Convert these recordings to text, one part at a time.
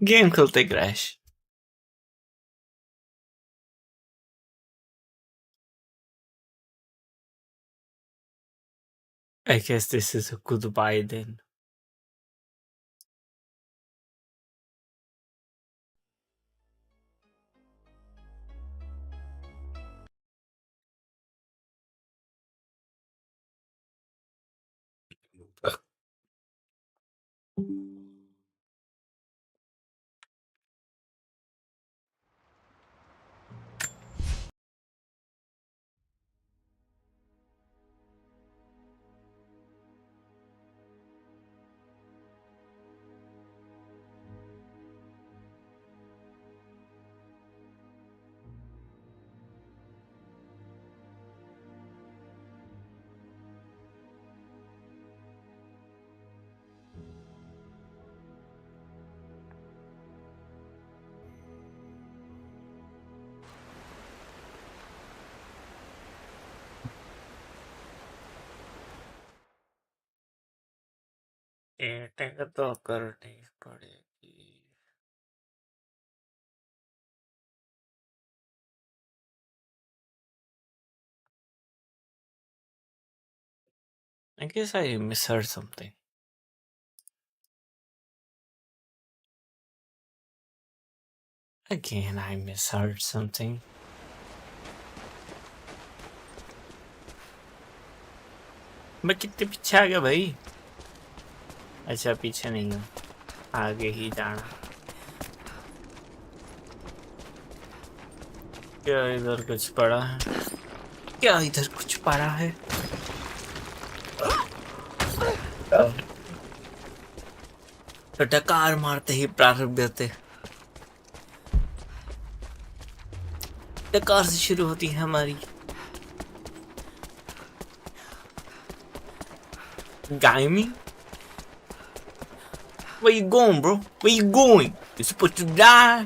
Game खेलते crash. I guess this is a goodbye then. Editing तो करनी पड़ेगी। I guess I misheard something. Again, I misheard something. मैं कितने पीछे आ गया भाई? अच्छा पीछे नहीं हूँ, आगे ही जाना। क्या इधर कुछ पड़ा है? क्या इधर कुछ पड़ा है? तो डकार मारते ही प्रारंभ होते, डकार से शुरू होती है हमारी gaming. Where you going, bro? Where you going? You're supposed to die.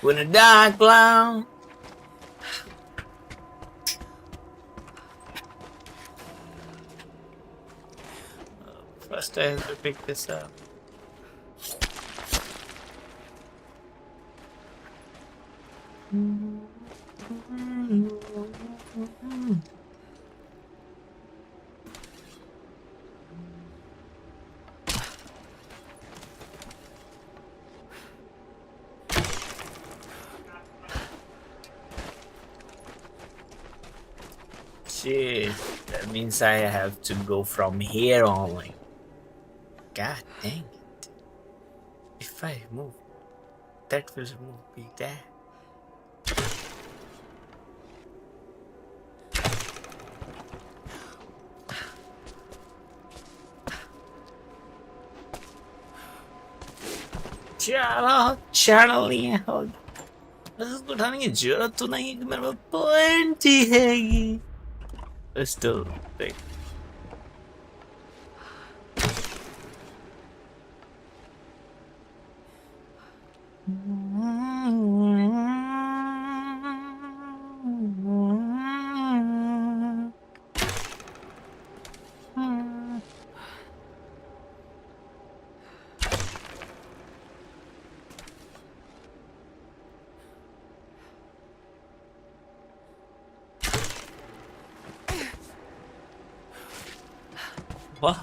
You wanna die, clown? First, I have to pick this up. Shit, that means I have to go from here only. God dang it. If I move, that will move me there. Channel नहीं है और उसको उठाने की जरूरत तो नहीं है कि मेरे पास पॉइंट ही हैगी। Still big. What?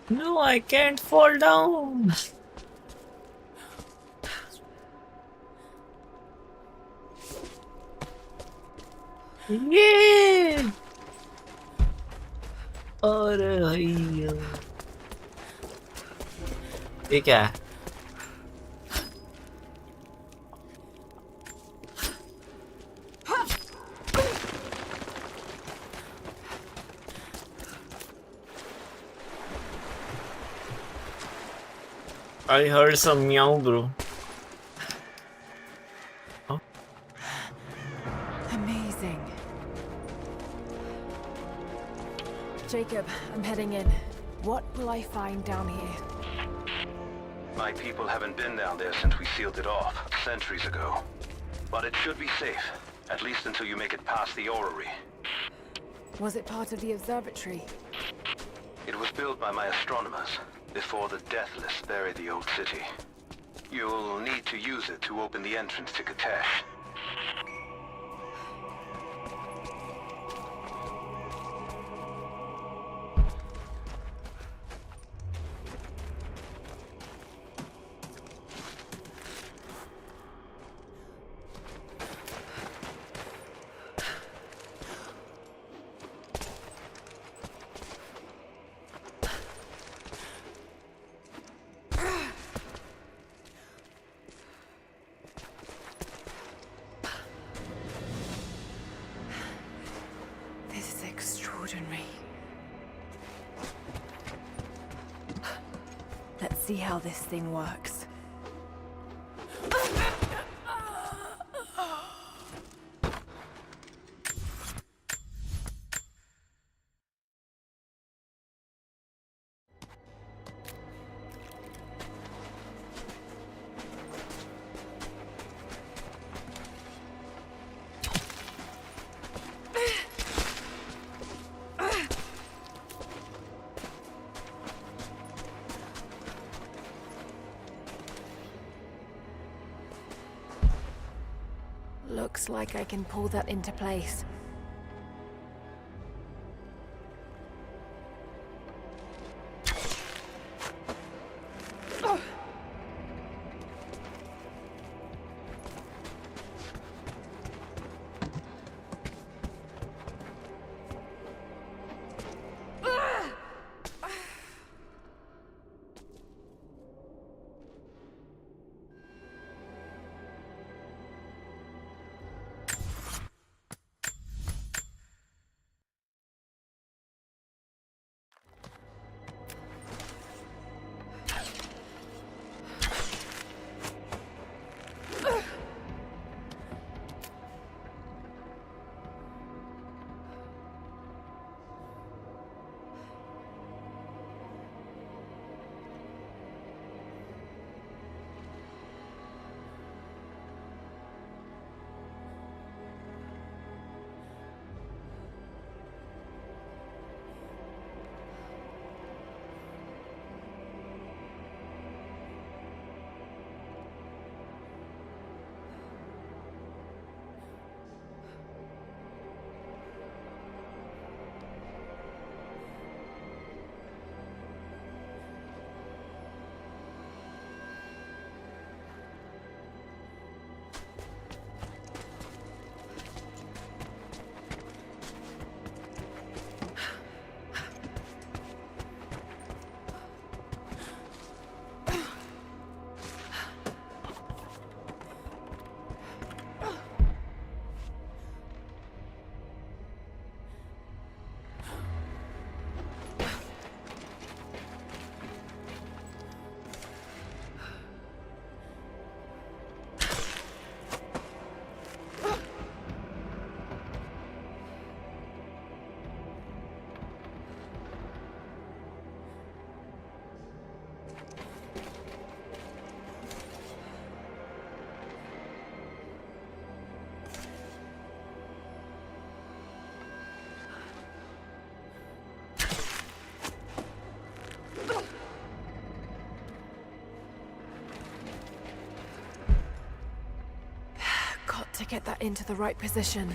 No, I can't fall down. Yeah. अरे भैया ये क्या है? I heard some meow, bro. Oh. Amazing. Jacob, I'm heading in. What will I find down here? My people haven't been down there since we sealed it off, centuries ago. But it should be safe, at least until you make it past the orrery. Was it part of the observatory? It was built by my astronomers, before the Deathless buried the old city. You'll need to use it to open the entrance to Katesh. This is extraordinary. Let's see how this thing works. Looks like I can pull that into place. To get that into the right position.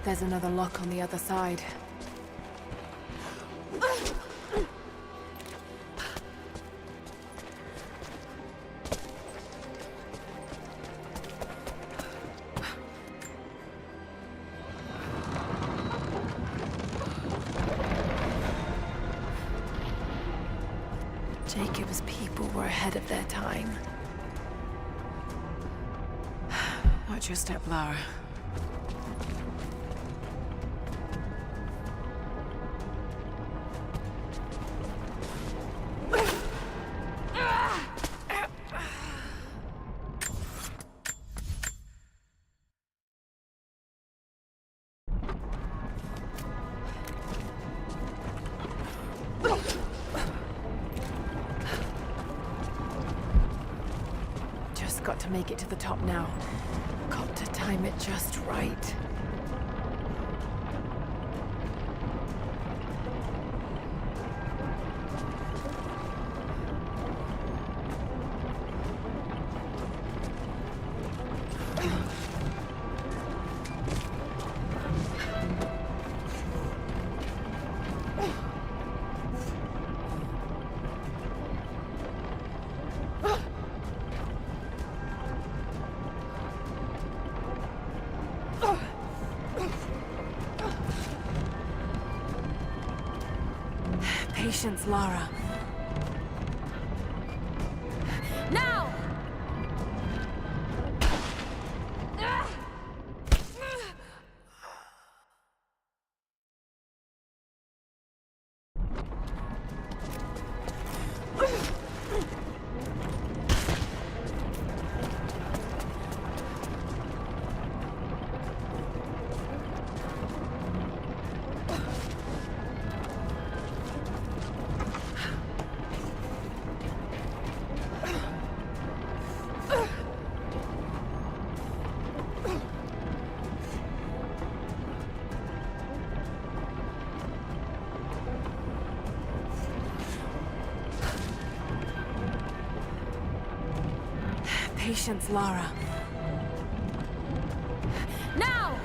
There's another lock on the other side. Jacob's people were ahead of their time. Watch your step, Lara. Just got to make it to the top now. Got to time it just right. Patience, Lara. Now! Patience, Lara. Now!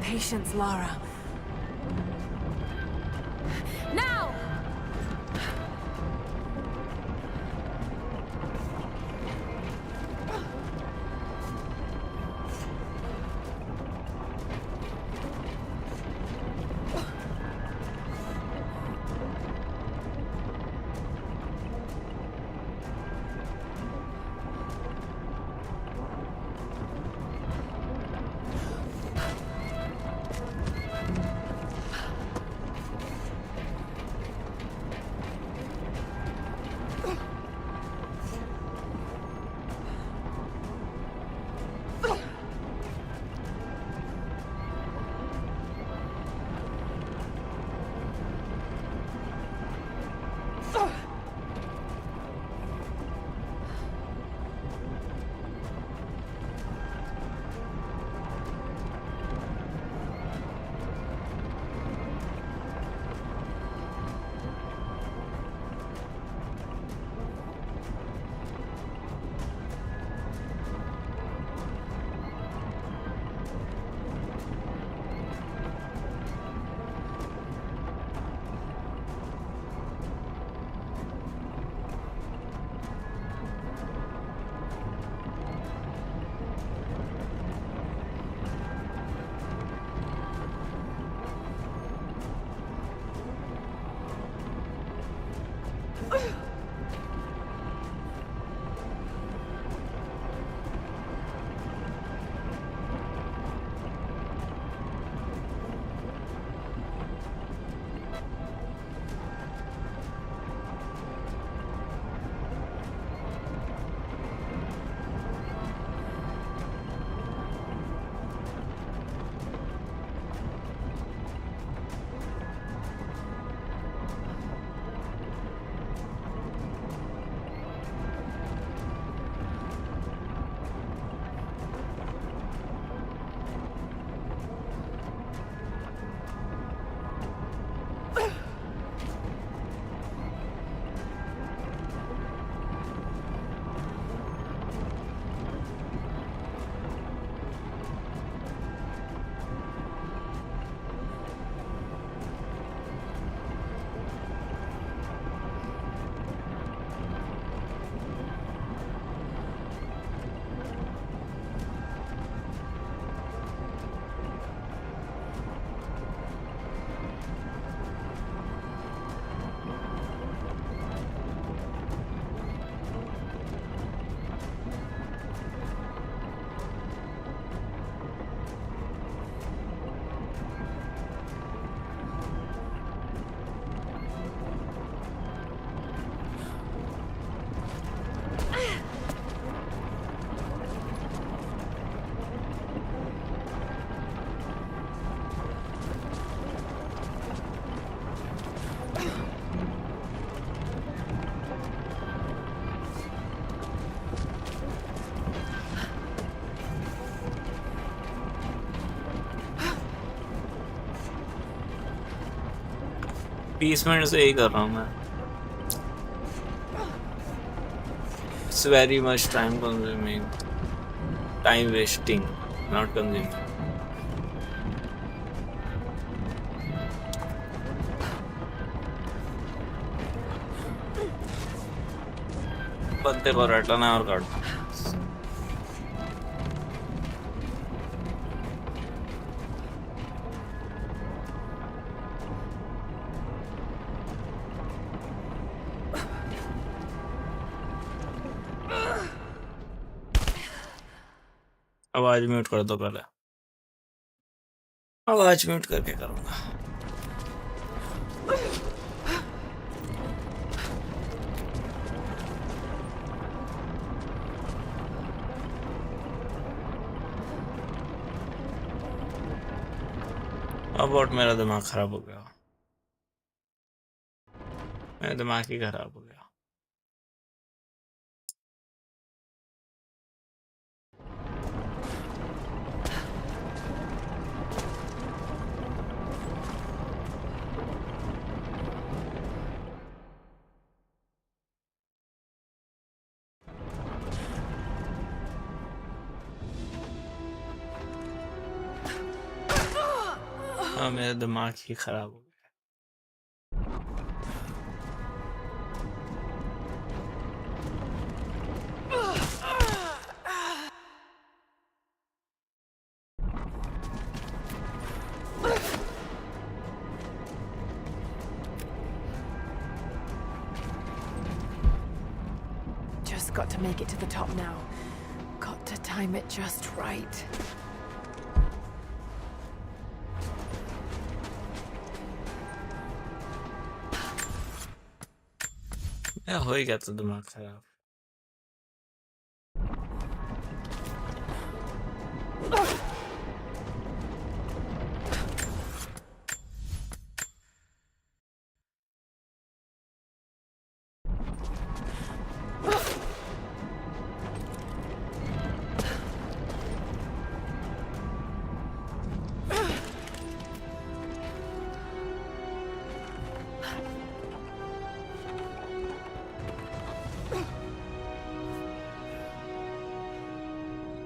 Patience, Lara. Now! 20 minute से यही कर रहा हूँ मैं. It's very much time consuming, time wasting, not consuming. बंदे को रटना और काटना. आवाज म्यूट कर दो पहले. आवाज म्यूट करके करूँगा. अब और मेरा दिमाग खराब हो गया. मेरा दिमाग ही खराब हो गया. हाँ मेरा दिमाग ही खराब हो गया. Just got to make it to the top now. Got to time it just right. या हो ही गया तो दिमाग खराब.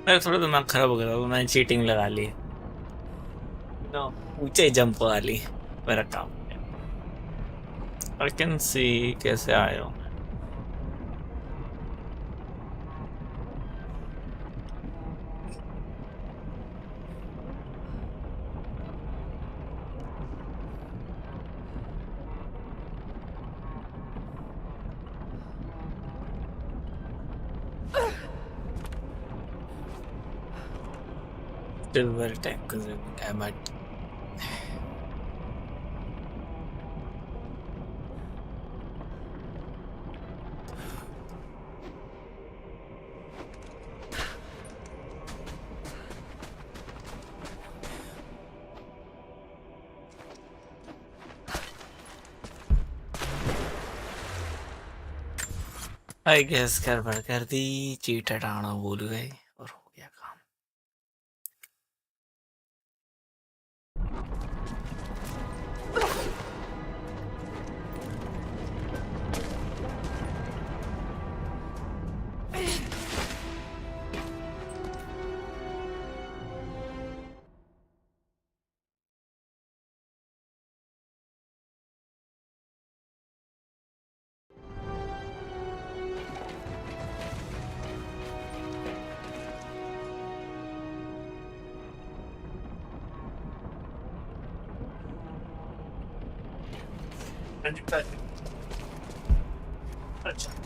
मेरा थोड़ा दिमाग खराब हो गया था. मैंने चीटिंग लगा ली. नो ऊंचे जंप वाली मेरा काम. आई कैन सी कैसे आए हो. Silver tank kızım. Hemen. I guess गड़बड़ कर दी, चीट हटाना भूल गए और हो गया काम।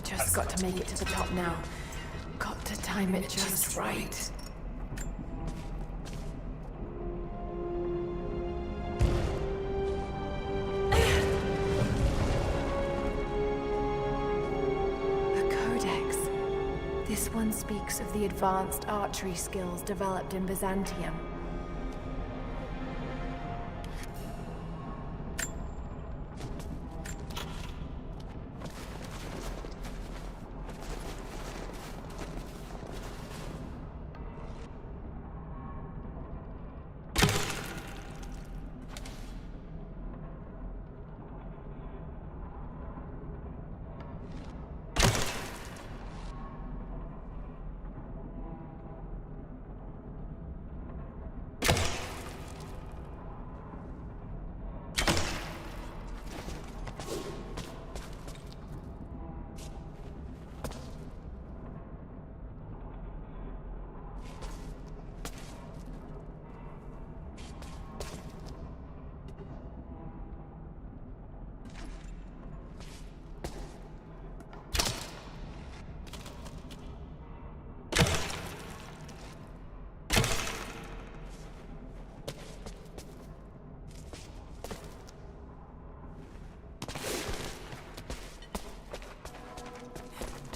Just got to make it to the top now. Got to time it just right. A codex. This one speaks of the advanced archery skills developed in Byzantium.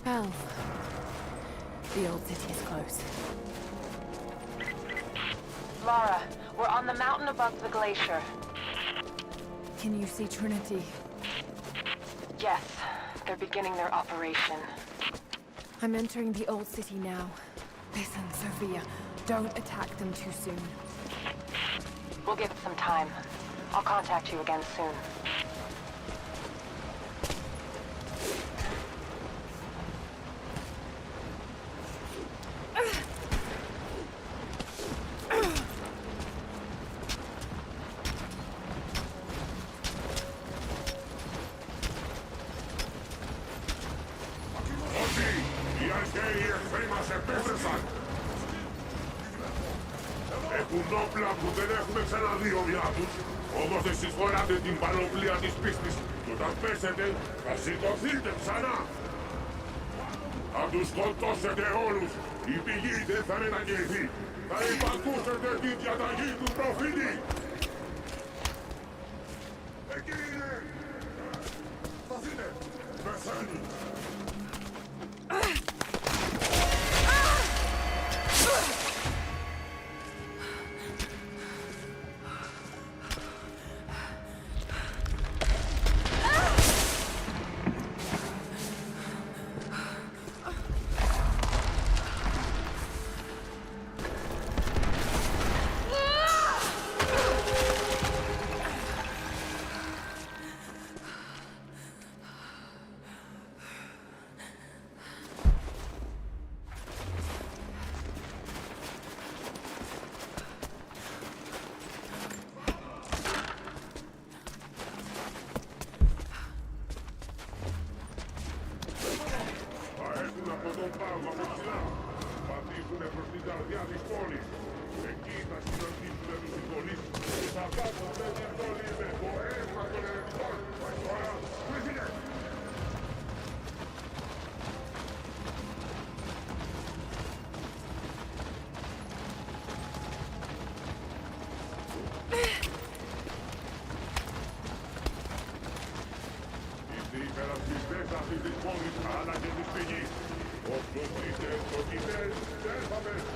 Well, the old city is close. Lara, we're on the mountain above the glacier. Can you see Trinity? Yes, they're beginning their operation. I'm entering the old city now. Listen, Sophia, don't attack them too soon. We'll give it some time. I'll contact you again soon. Κουνόπλα που δεν έχουμε ξαναδεί ομοιά τους. Όμως εσείς φοράτε την πανοπλία της πίστης και όταν πέσετε θα σηκωθείτε ξανά. Θα τους σκοτώσετε όλους. Η πηγή δεν θα μετακινηθεί. Θα υπακούσετε την διαταγή του προφήτη. Εκεί είναι. Σταθείτε. Πεθαίνει. Τις πες αυτής της πόλης αλλά και της πηγής. Όποιος δείτε το κοιτές, δεν θα πέσει.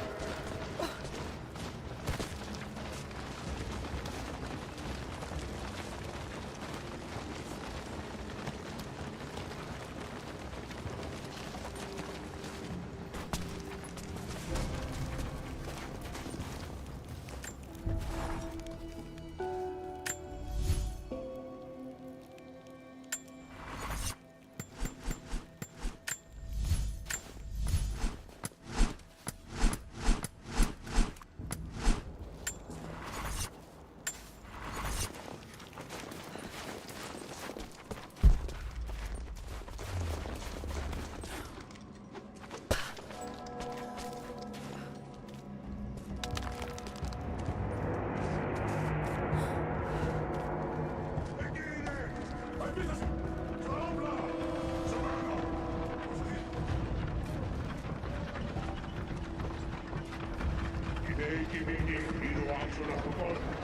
Είναι οι κυνηγοί γύρω άξονα του κόσμου.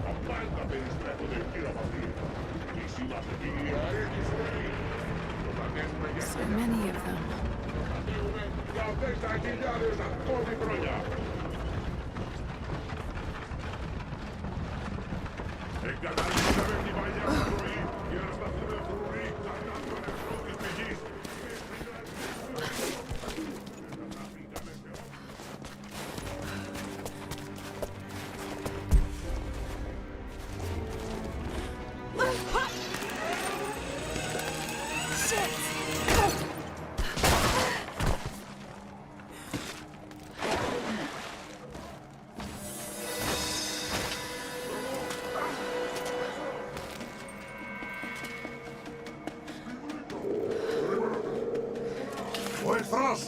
Τα πάντα περιστρέφονται γύρω από αυτήν. Εμείς είμαστε οι αίτης νέοι. Όταν έχουμε για So many of them. κατέβουμε για 10.000 ακόμη χρόνια. Εγκαταλείψαμε την παλιά μας ζωή για να σταθούμε φρουροί ξανά στον εχθρό της πηγής. Ο εχθρός!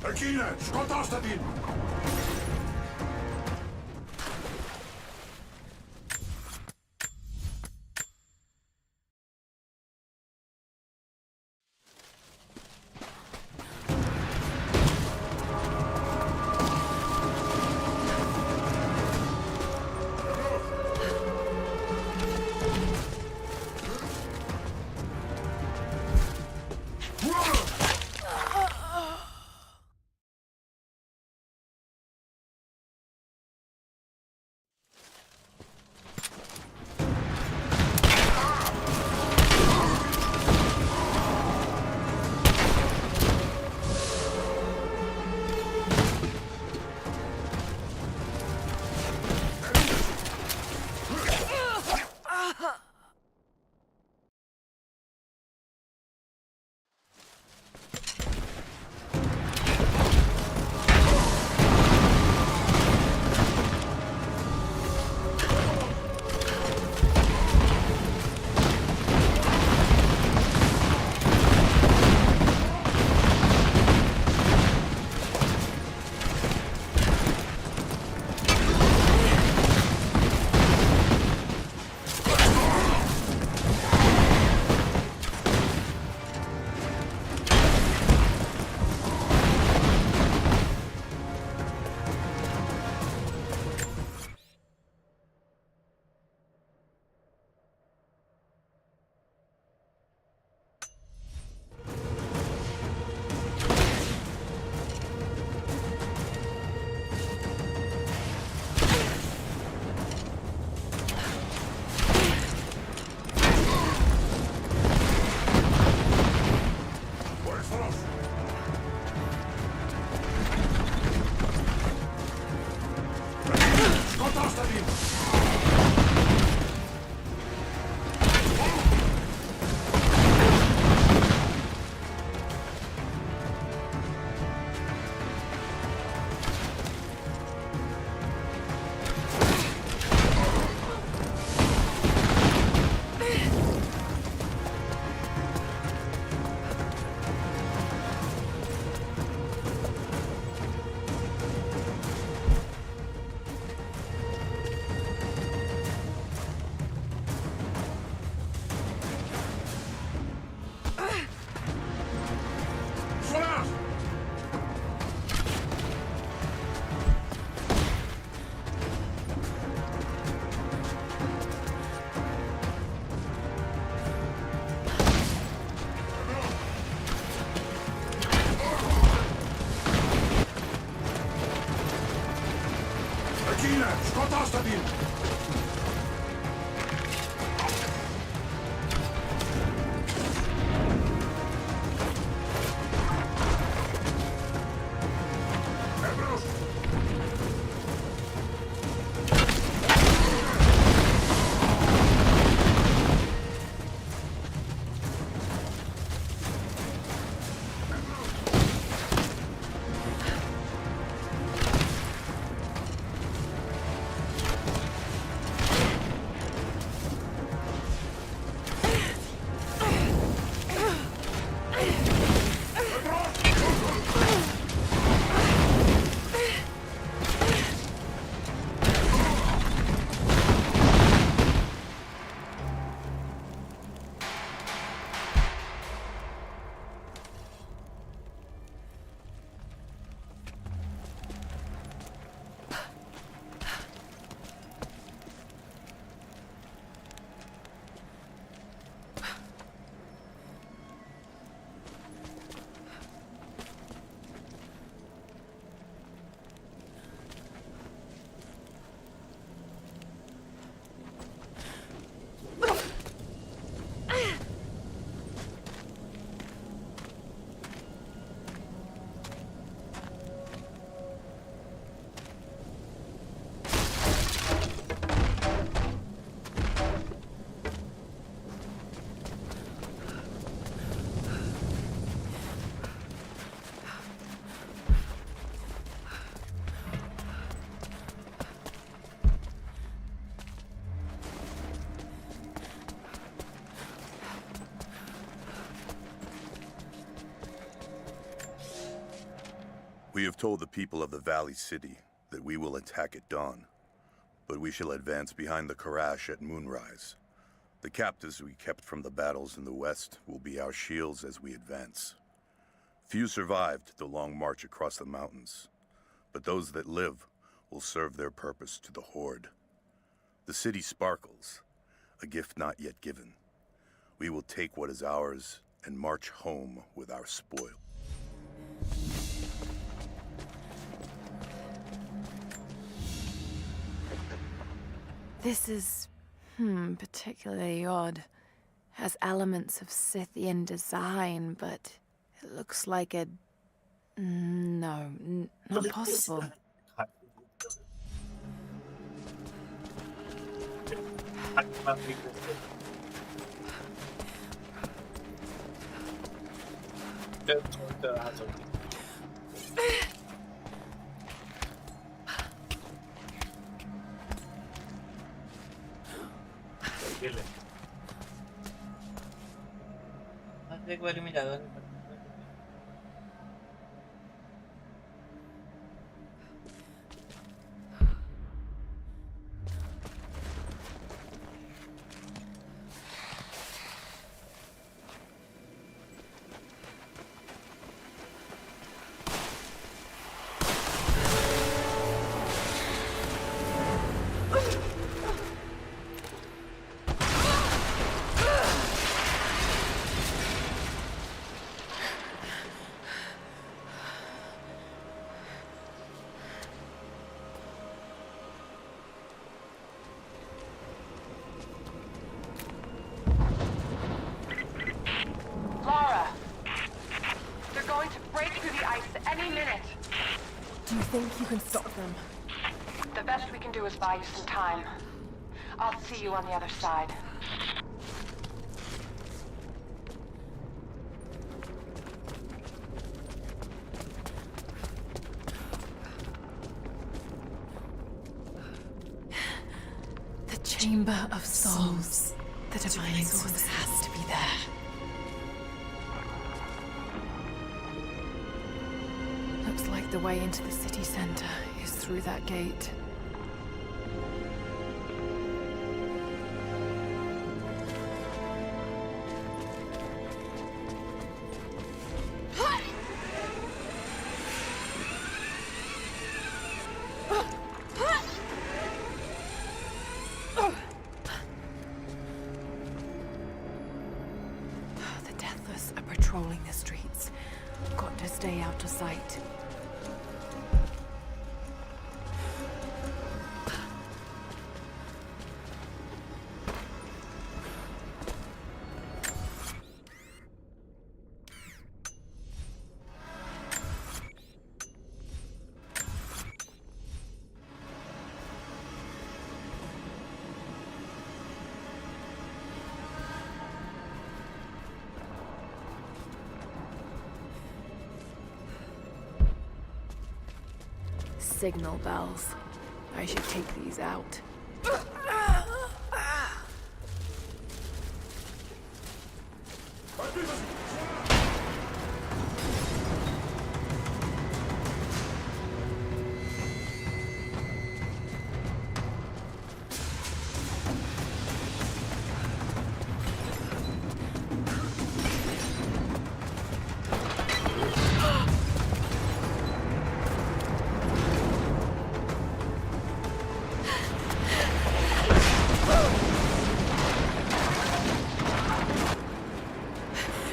Εκείνε! Σκοτώστε την! We have told the people of the Valley City that we will attack at dawn, but we shall advance behind the Karash at moonrise. The captives we kept from the battles in the west will be our shields as we advance. Few survived the long march across the mountains, but those that live will serve their purpose to the Horde. The city sparkles, a gift not yet given. We will take what is ours and march home with our spoil. This is, particularly odd. Has elements of Scythian design, but it looks like a... No, not possible. एक बारी में ज्यादा नहीं पड़ता। Do you think you can stop them? The best we can do is buy you some time. I'll see you on the other side. The Chamber of Souls. The Divine Source has to be there. Looks like the way into the city center is through that gate. The Deathless are patrolling the streets. Got to stay out of sight. Signal bells. I should take these out.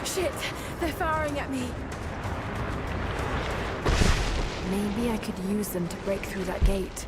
Shit! They're firing at me! Maybe I could use them to break through that gate.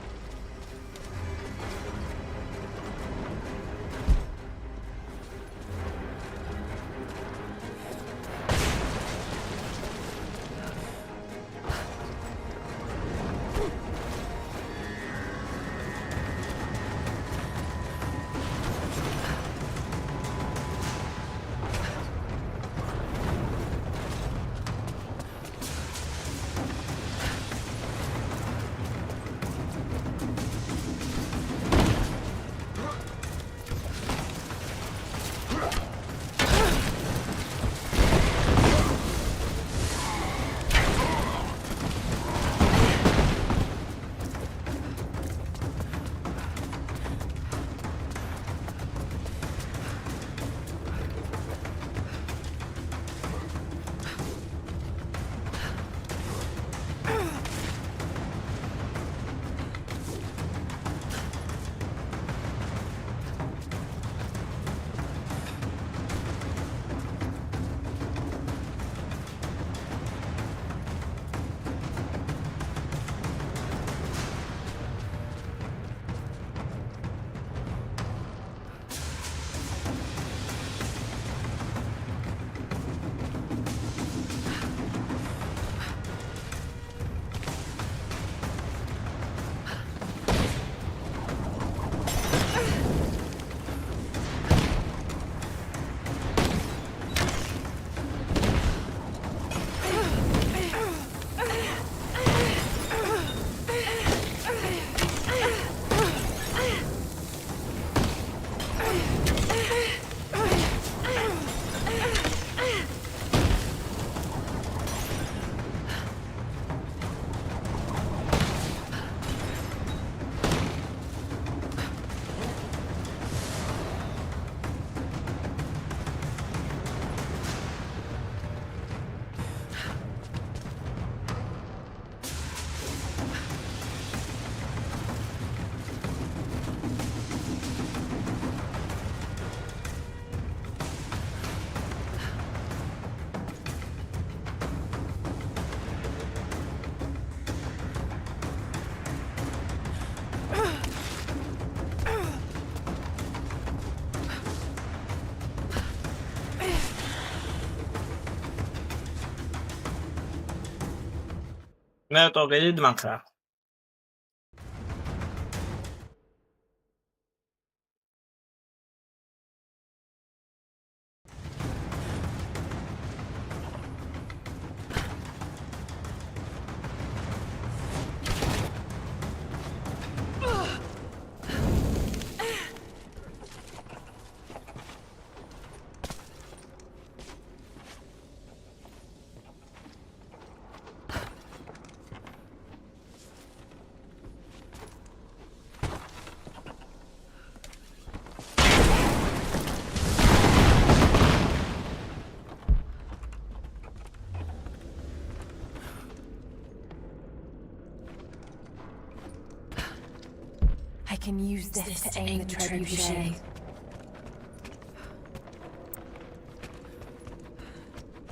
मैं तो गई दिमाग खराब। I can use this to aim the trebuchet.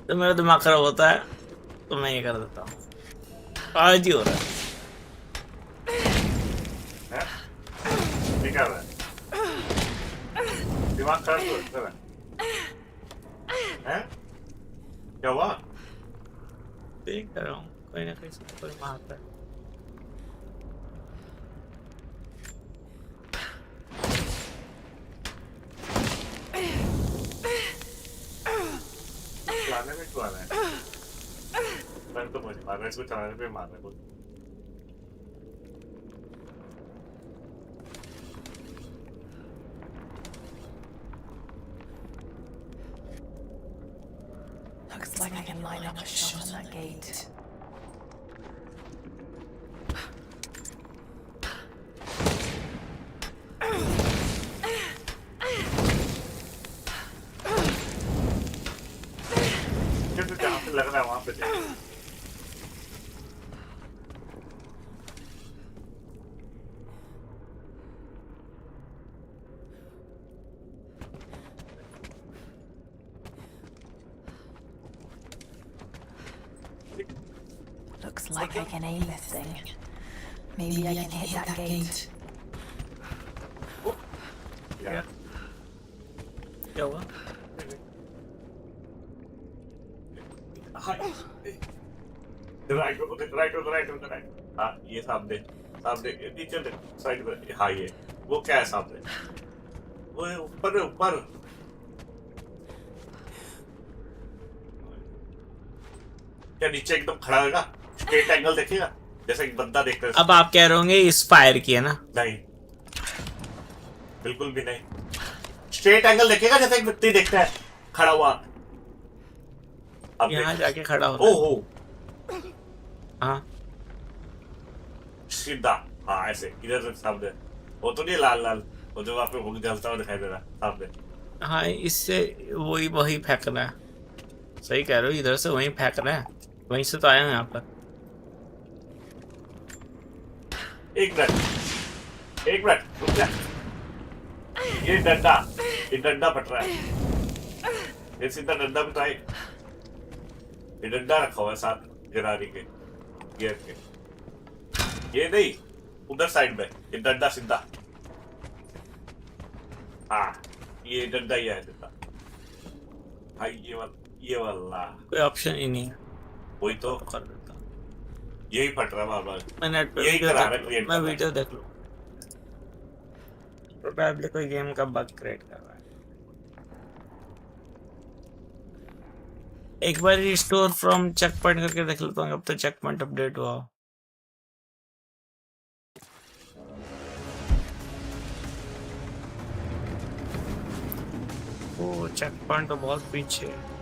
तो मेरा दिमाग खराब होता है तो मैं ये कर देता हूँ। आज ही हो रहा है। क्या रहा है? दिमाग खराब हो रहा है? क्या हुआ? देख रहा हूँ कोई ना कोई कोई मारता है। चलाने में क्यों आ रहा है? मैंने तो मुझे मार रहा है, इसको चलाने पे मार रहा है। Looks like I can line up a shot on that gate. जैसे जहाँ पे लग रहा है वहाँ पे जाए। Looks like I can aim this thing. Maybe I can hit that gate. क्या क्या हुआ? राइट। हाँ ये सामने नीचे दे साइड पर। हाँ ये वो क्या है सामने? वो ऊपर ऊपर क्या नीचे एकदम खड़ा होगा? स्ट्रेट एंगल देखेगा जैसे एक बंदा देखता है। अब आप कह रहे होंगे इस फायर की है ना? नहीं बिल्कुल भी नहीं। स्ट्रेट एंगल देखेगा जैसे एक व्यक्ति देखता है खड़ा हुआ। अब यहाँ जाके खड़ा होता है। ओहो हाँ सीधा। हाँ ऐसे इधर से सामने। वो तो नहीं लाल लाल, वो जो वहाँ पे हुक जलता हुआ दिखाई दे रहा सामने। हाँ इससे वही फेंकना है। सही कह रहे हो, इधर से वहीं फेंकना है। वहीं से तो आया हूँ यहाँ पर। एक मिनट रुक जा। ये डंडा फट रहा है। ये सीधा डंडा भी तो है। ये डंडा रखा हुआ है साथ गिराने के गियर के। ये नहीं उधर साइड में ये डंडा सीधा। हाँ ये डंडा ही है सीधा। हाँ ये वाला कोई ऑप्शन ही नहीं है। वही तो कर देता हूँ। यही फट रहा बार मैं नेट पे यही वीडियो करा देख रहा लूँ। क्रिएट मैं वीडियो देख लूँ। प्रोबेबली कोई गेम का बग क्रिएट कर रहा है। एक बार रिस्टोर फ्रॉम चेक पॉइंट करके देख लेता हूँ अब तो चेक पॉइंट अपडेट हुआ हो। ओ चेक पॉइंट तो बहुत पीछे है।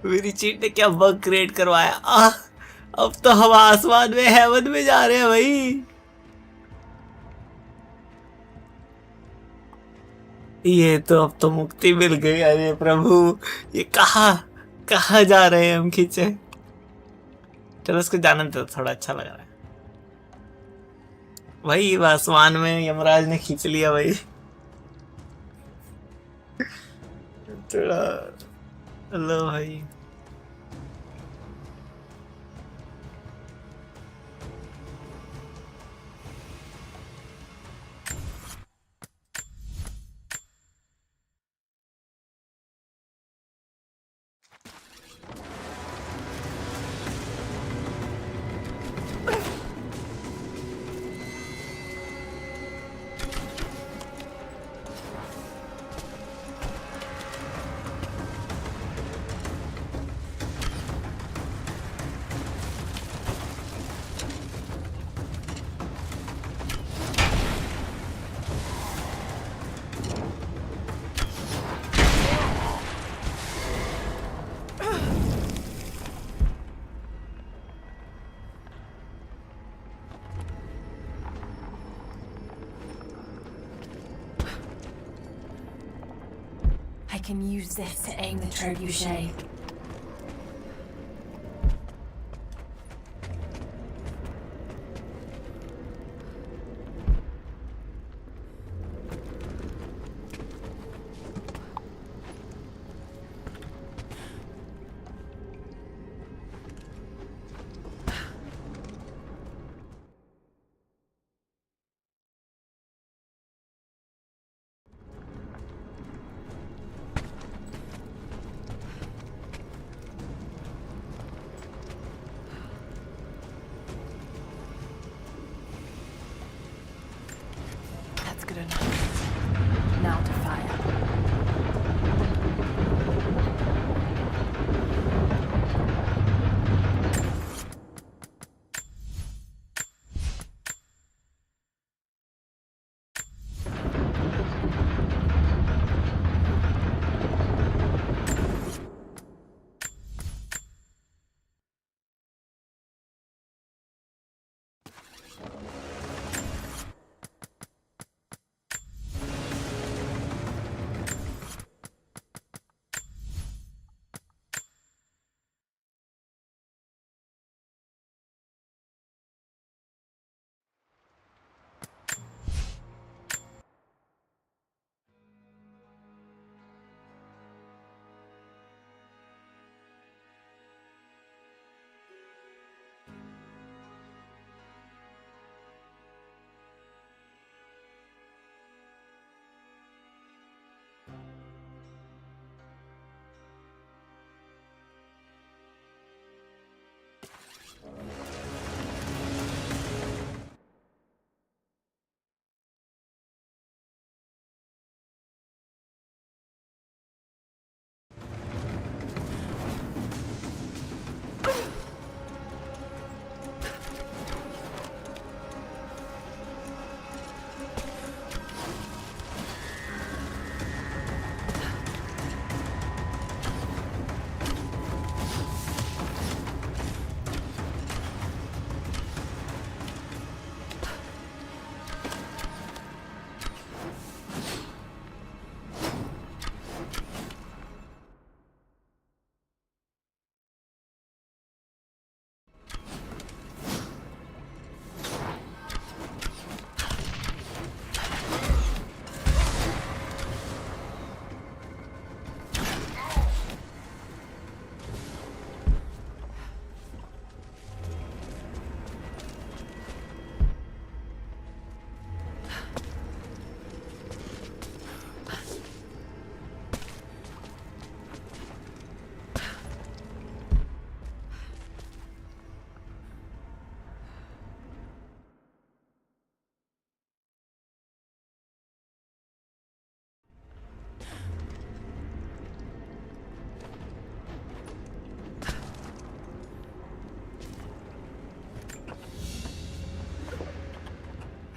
मेरी चीट ने क्या बग क्रिएट करवाया। अब तो हम आसमान में हेवन में जा रहे हैं भाई। ये तो अब तो मुक्ति मिल गई। अरे प्रभु, ये कहाँ कहाँ जा रहे हैं हम खींचे। चलो उसको जाने दो, थोड़ा अच्छा लग रहा है भाई। आसमान में यमराज ने खींच लिया भाई। थोड़ा लो भाई। I can use this to aim the trebuchet. That's good enough. Now to fire.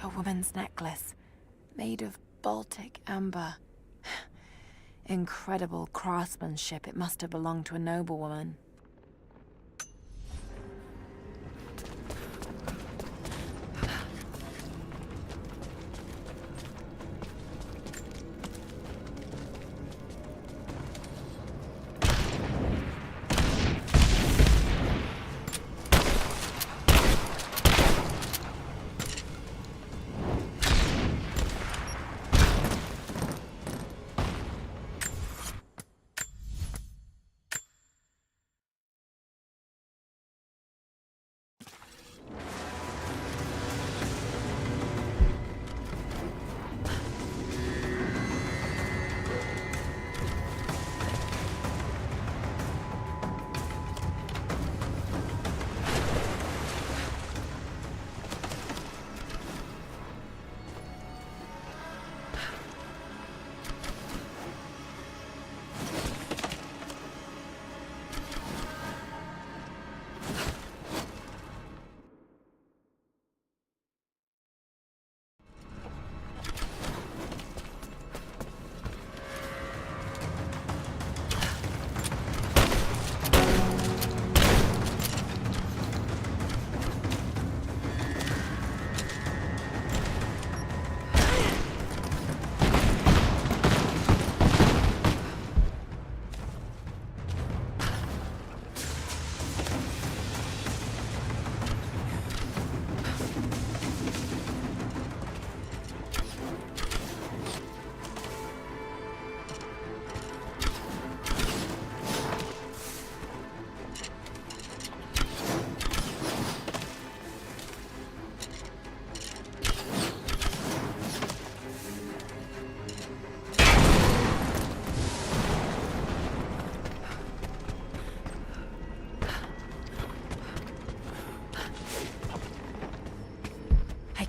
A woman's necklace, made of Baltic amber. Incredible craftsmanship. It must have belonged to a noblewoman.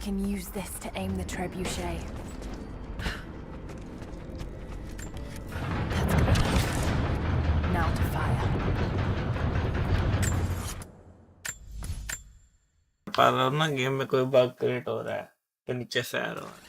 can use this to aim the trebuchet. That's good enough. Now to fire. पर ना game में कोई bug create हो रहा है तो नीचे से आ रहा है।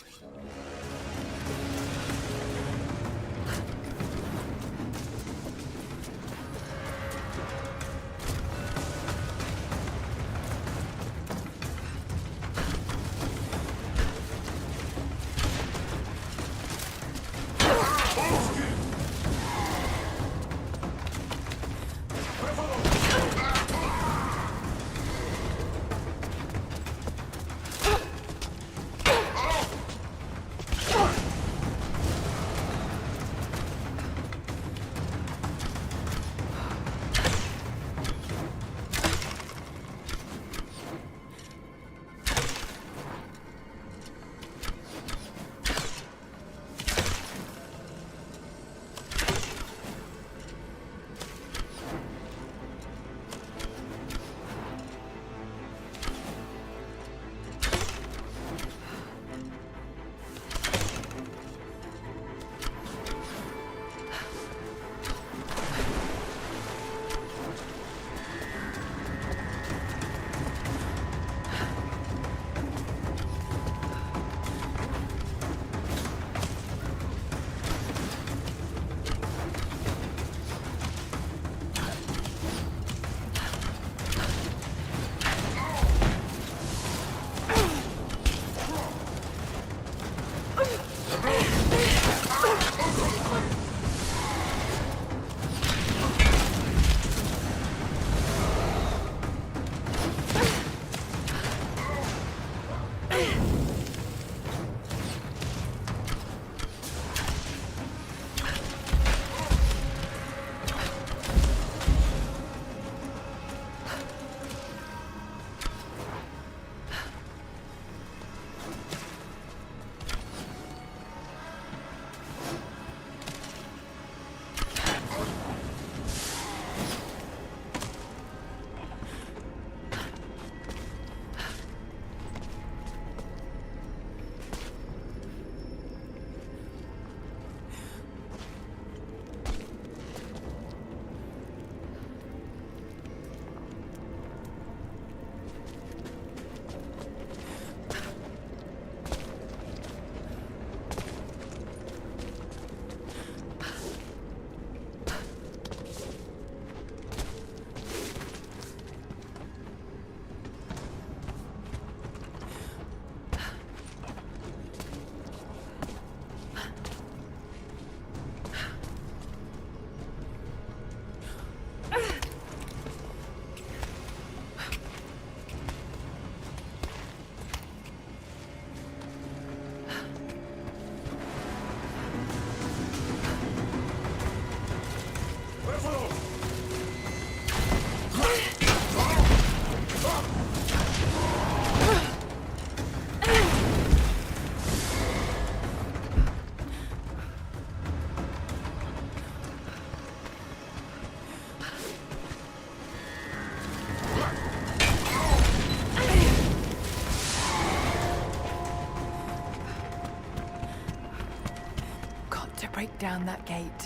Break down that gate.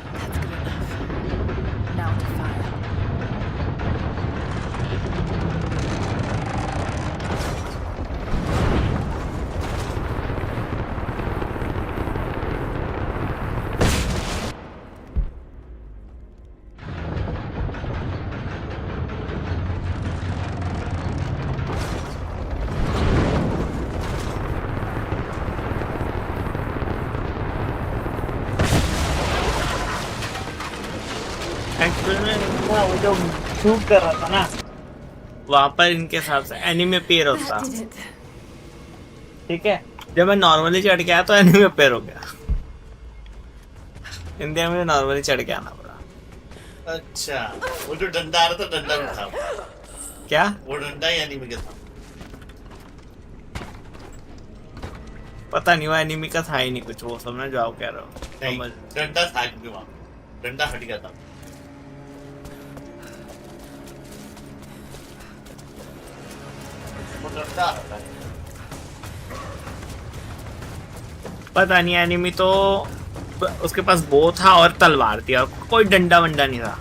That's good enough. Now to fire. वो जो शूट कर रहा था ना वहां पर इनके हिसाब से एनीमे पेयर होता, ठीक है। जब मैं नॉर्मली चढ़ के आया तो एनीमे पेयर हो गया। इंडिया में नॉर्मली चढ़ के आना पड़ा। अच्छा, वो जो डंडा आ रहा था डंडा भी था क्या? वो डंडा ही एनीमे का था? पता नहीं, वो एनीमे का था ही नहीं कुछ, वो समझ जो आप कह रहे हो। नहीं, डंडा था क्योंकि वहाँ डंडा हट गया था। डंडा रहता है। पता नहीं, एनिमी तो उसके पास बो था और तलवार थी और कोई डंडा वंडा नहीं था।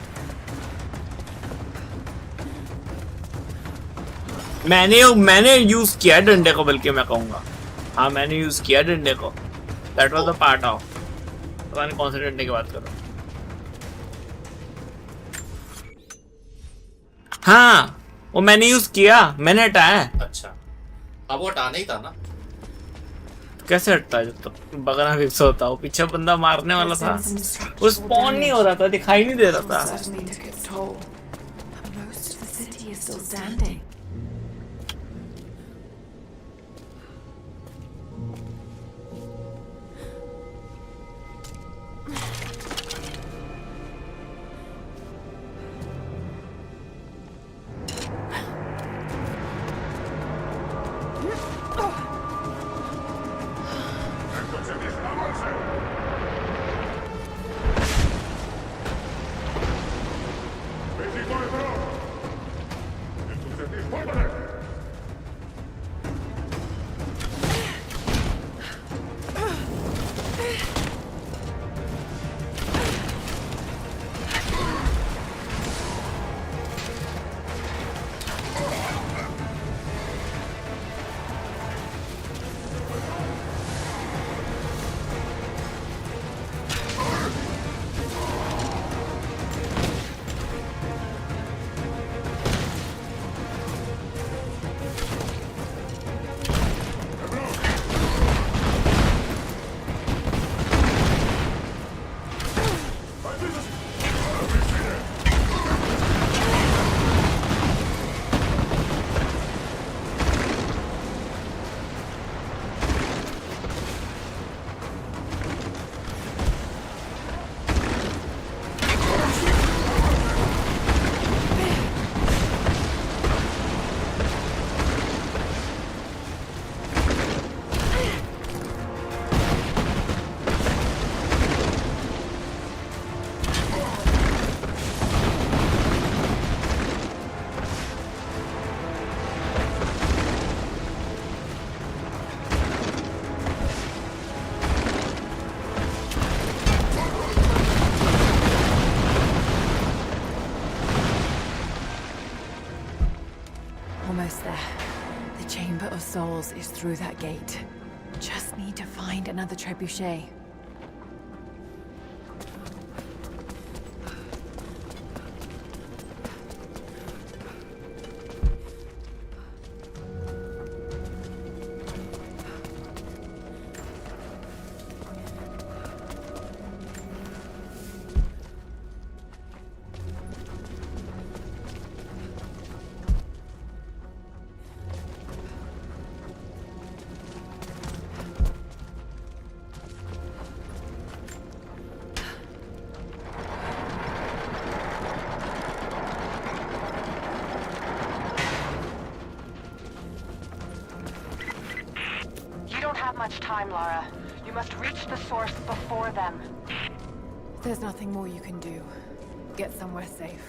मैंने यूज किया डंडे को, बल्कि मैं कहूंगा हाँ मैंने यूज किया डंडे को। That was the part of, पता नहीं कौन से डंडे की बात कर रहा हूँ। हाँ वो मैंने यूज किया, मैंने हटाया। अच्छा, अब वो हटाना ही था ना। कैसे हटता है जब तक बगना फिक्स होता? वो पीछे बंदा मारने वाला था, वो स्पॉन नहीं हो रहा था, दिखाई नहीं दे रहा था। Suddenly took its toll. But most of the city is still standing. Entonces dispárense. ¡México de pro! Entonces dispárense. Almost there. The Chamber of Souls is through that gate. Just need to find another trebuchet. You don't have much time, Lara. You must reach the source before them. There's nothing more you can do. Get somewhere safe.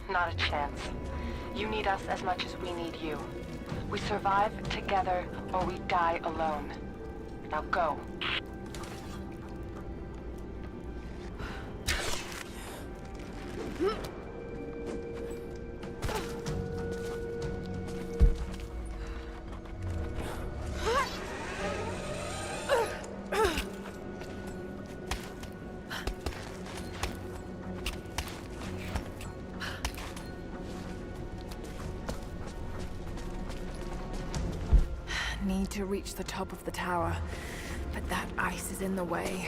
Not a chance. You need us as much as we need you. We survive together or we die alone. Now go. Need to reach the top of the tower, but that ice is in the way.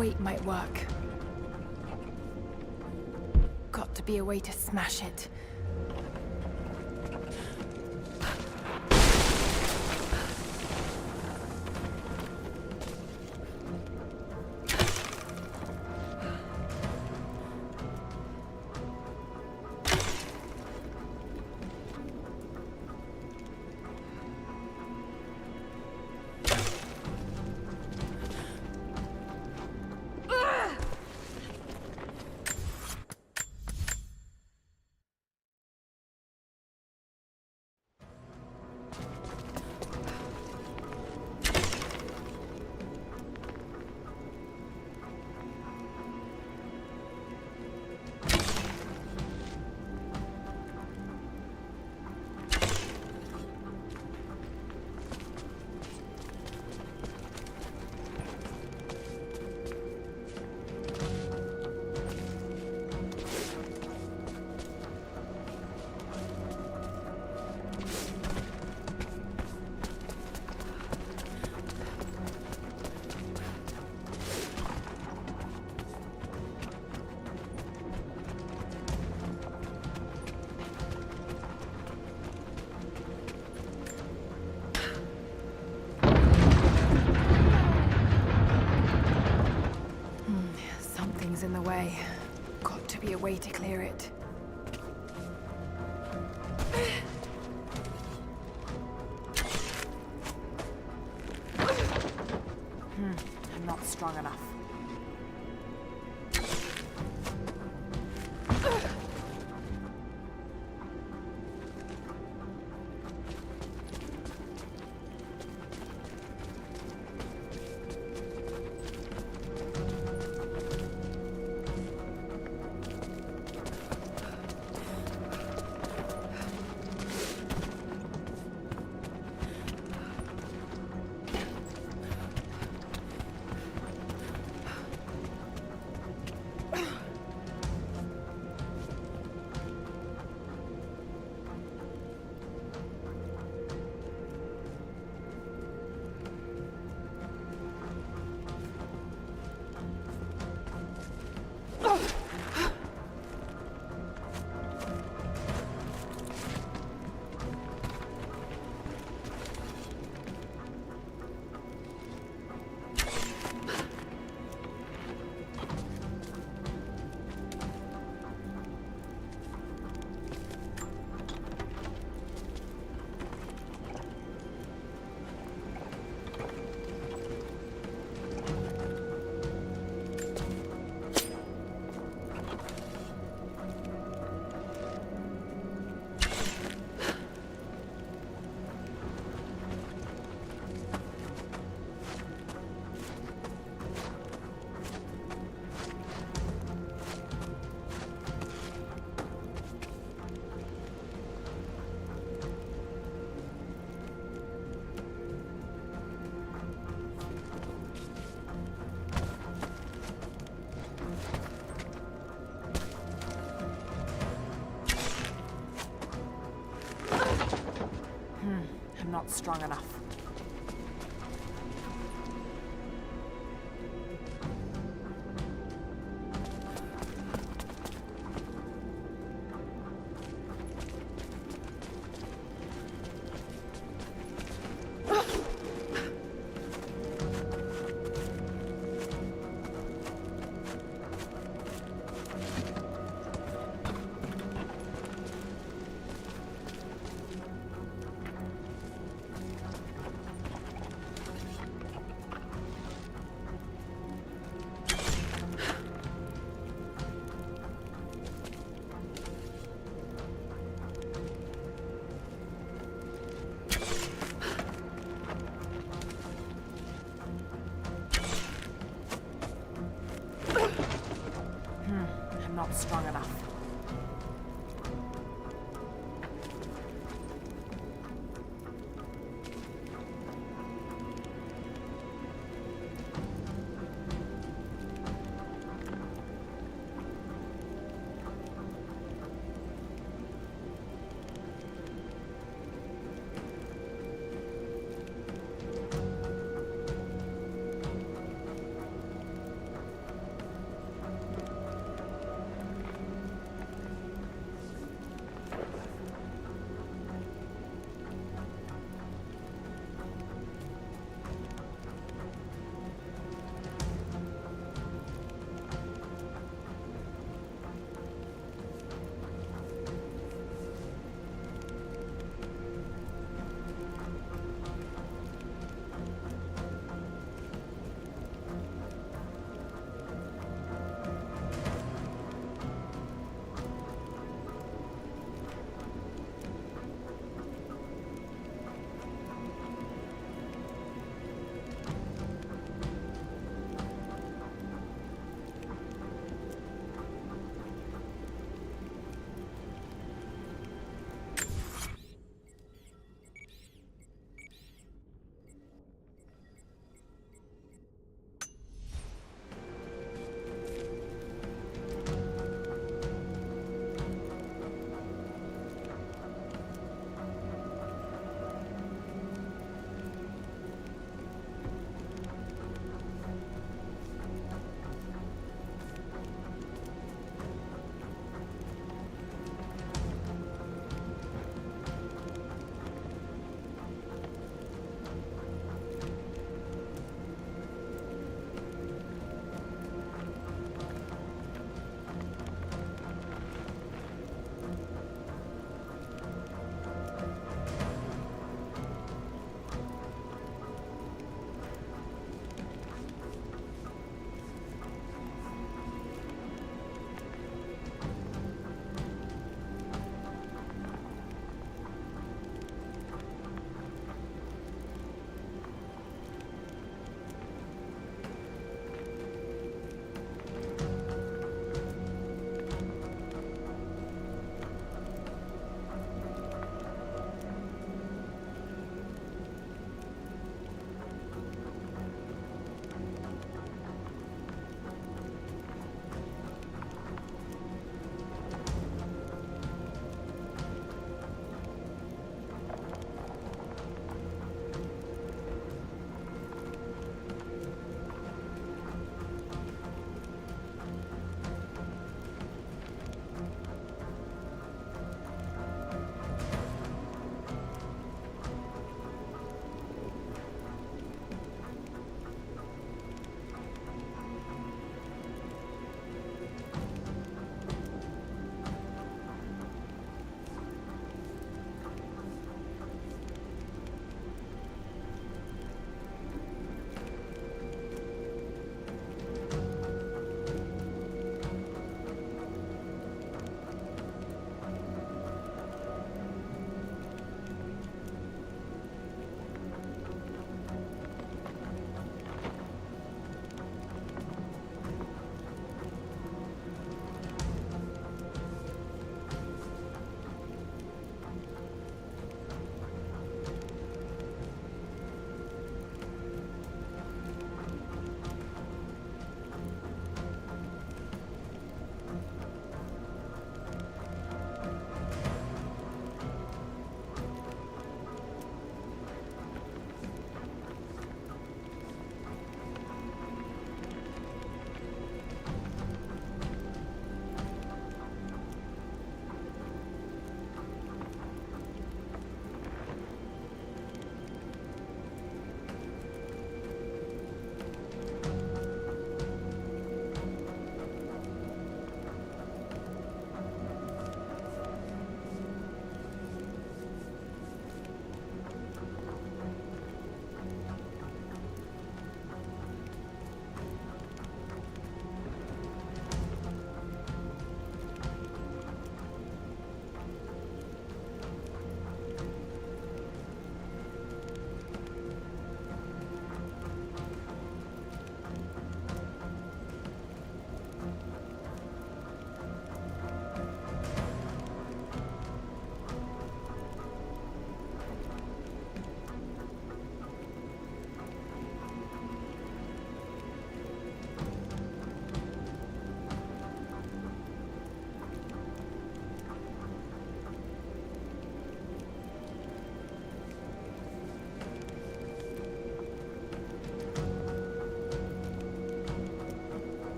weight might work. Got to be a way to smash it. Something's in the way. Got to be a way to clear it. I'm not strong enough. I'm not strong enough.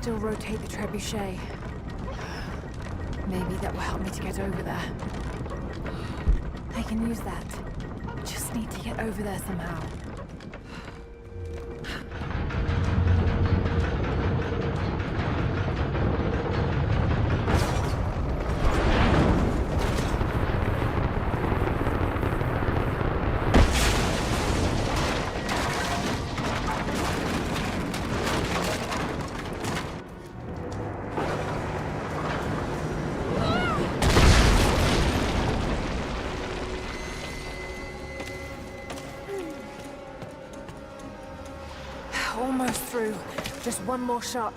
still rotate the trebuchet. Maybe that will help me to get over there. I can use that. Just need to get over there somehow. Almost through. Just one more shot.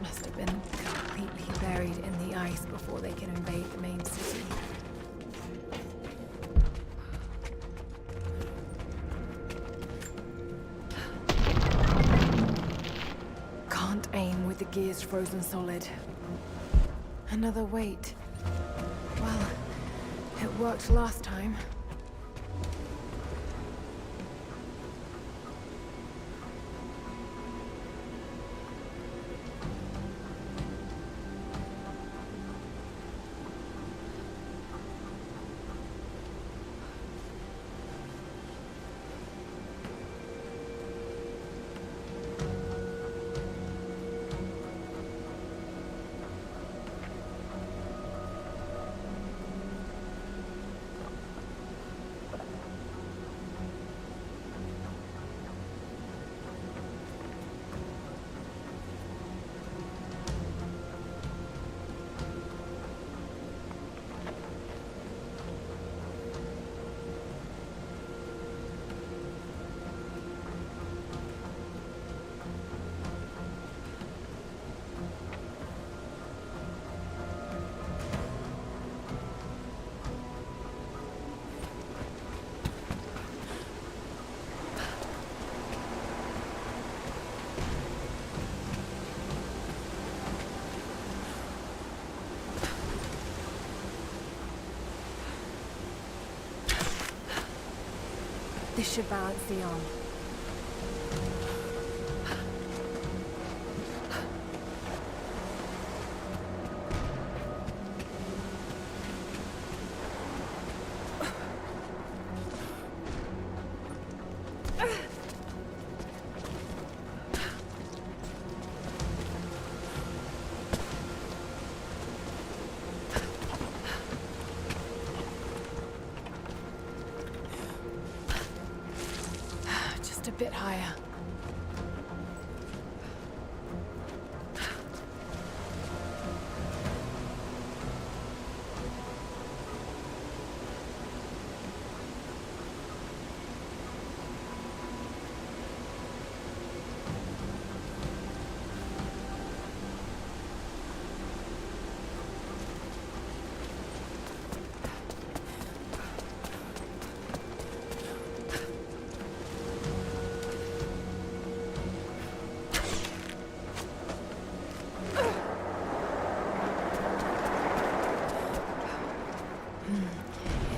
must have been completely buried in the ice before they can invade the main city. gears frozen solid. Another weight. Well, it worked last time. This should balance the arm. Just a bit higher.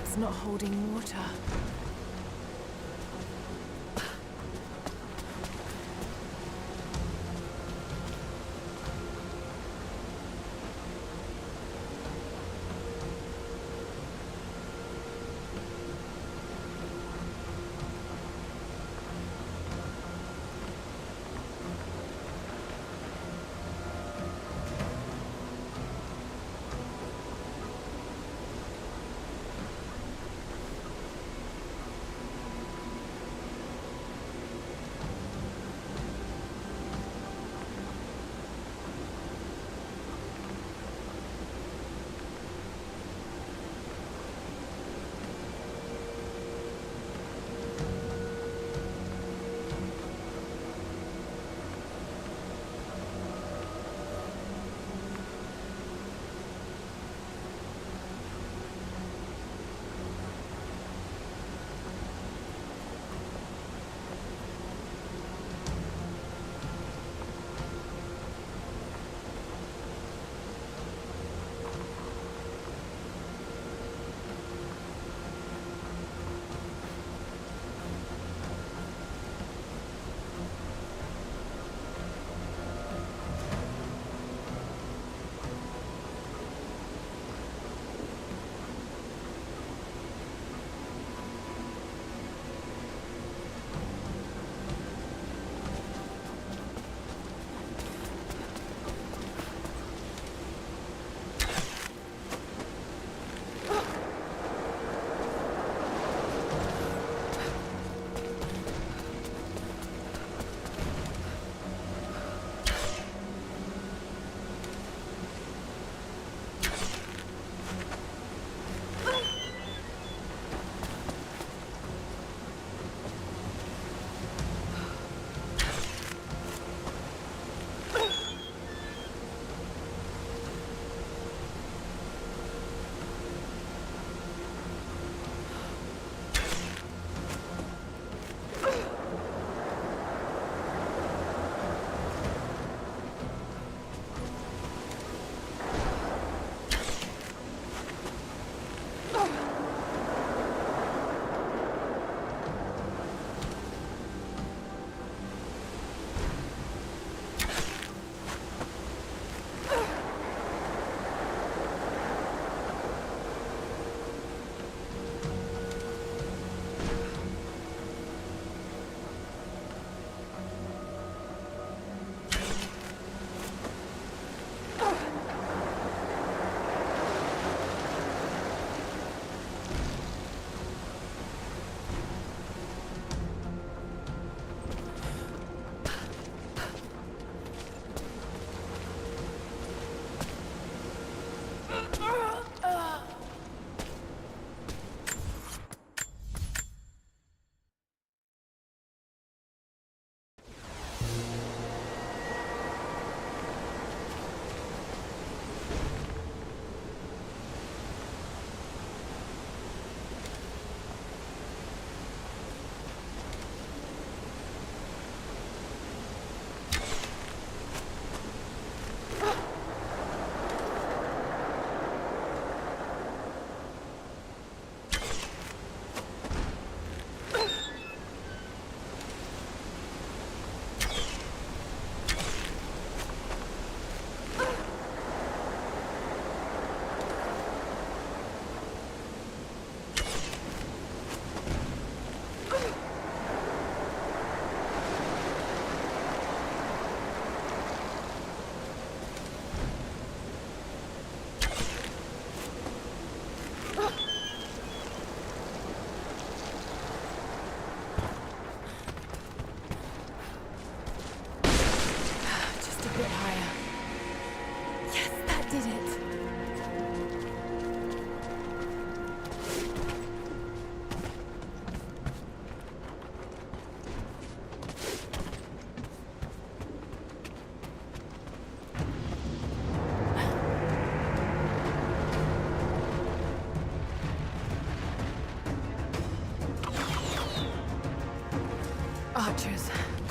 It's not holding water.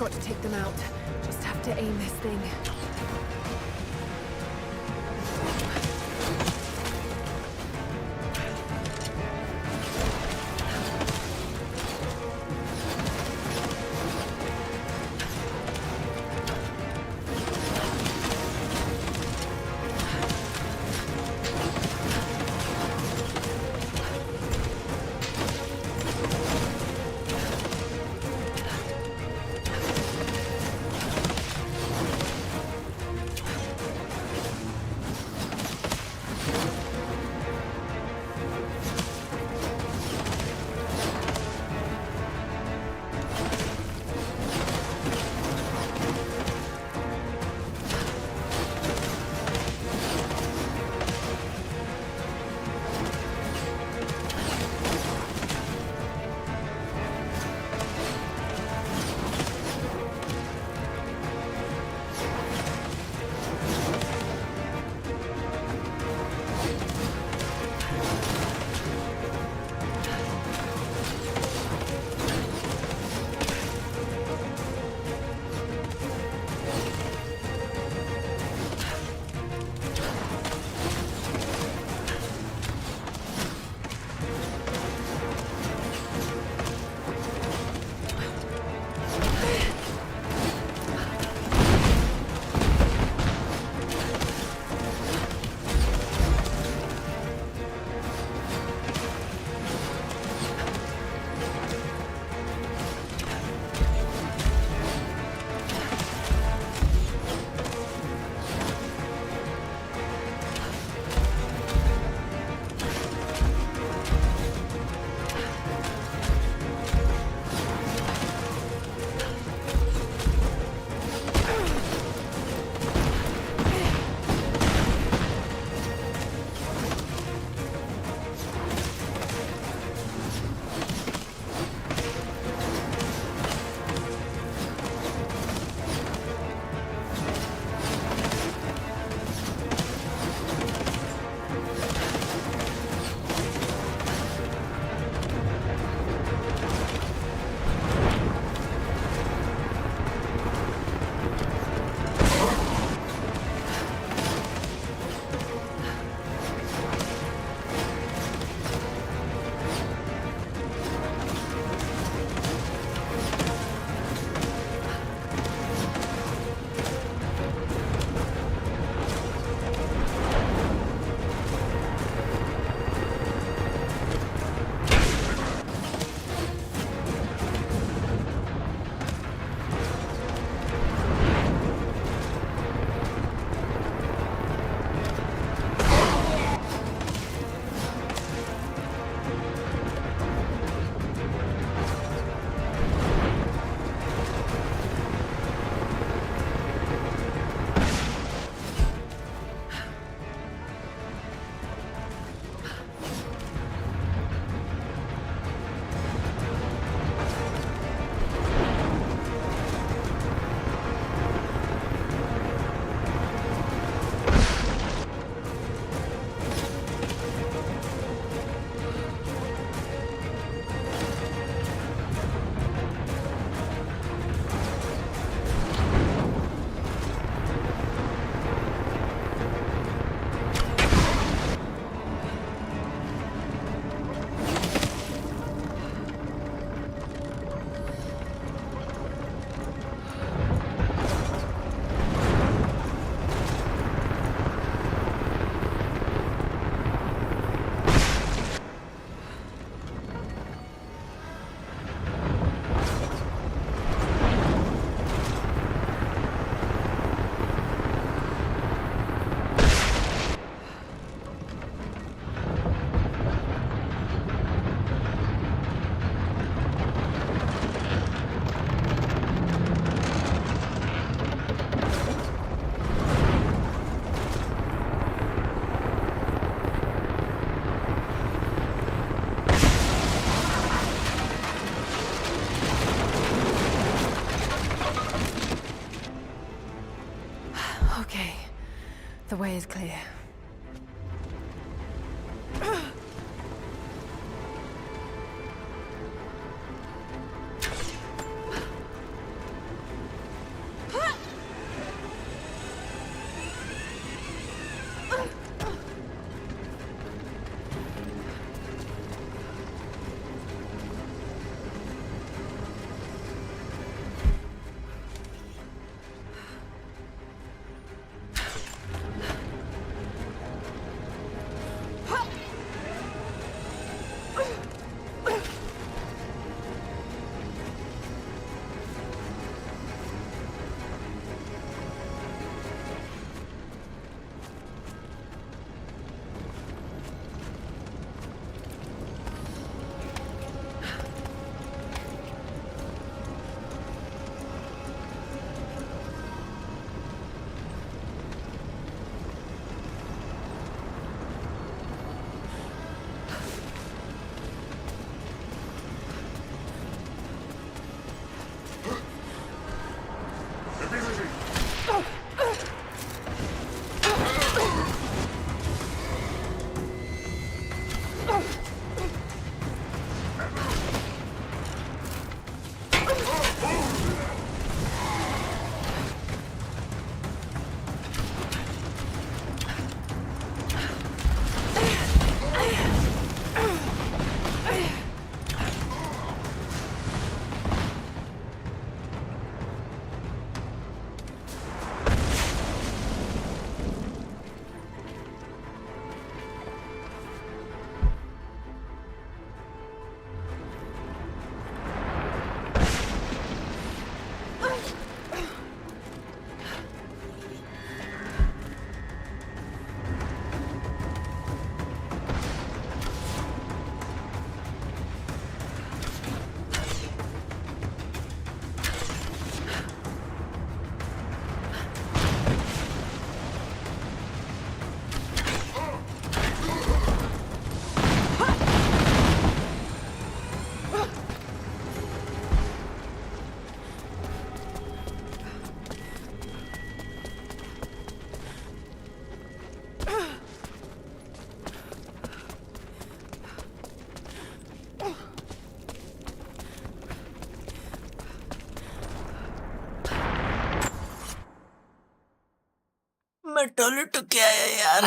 got to take them out. Just have to aim this thing. The way is clear. Toilet तो क्या है यार।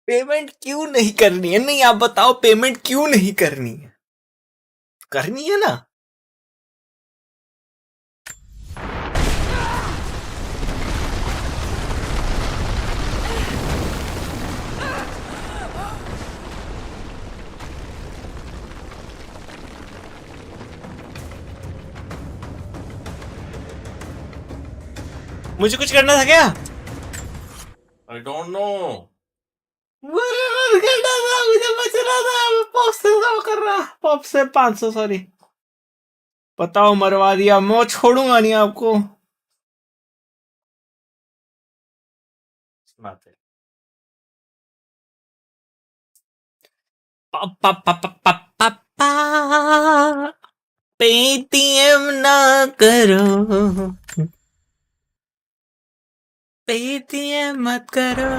Payment क्यों नहीं करनी है? नहीं, आप बताओ पेमेंट क्यों नहीं करनी है? करनी है ना। मुझे कुछ करना था क्या? I don't know. मुझे करना था, मुझे बचना था। मैं पॉप से वो कर रहा, पॉप से 500 सॉरी। बताओ, मरवा दिया। मैं छोड़ूंगा नहीं आपको। It's nothing. पापा पापा पापा पा पेटीएम ना करो, पेटीएम मत करो।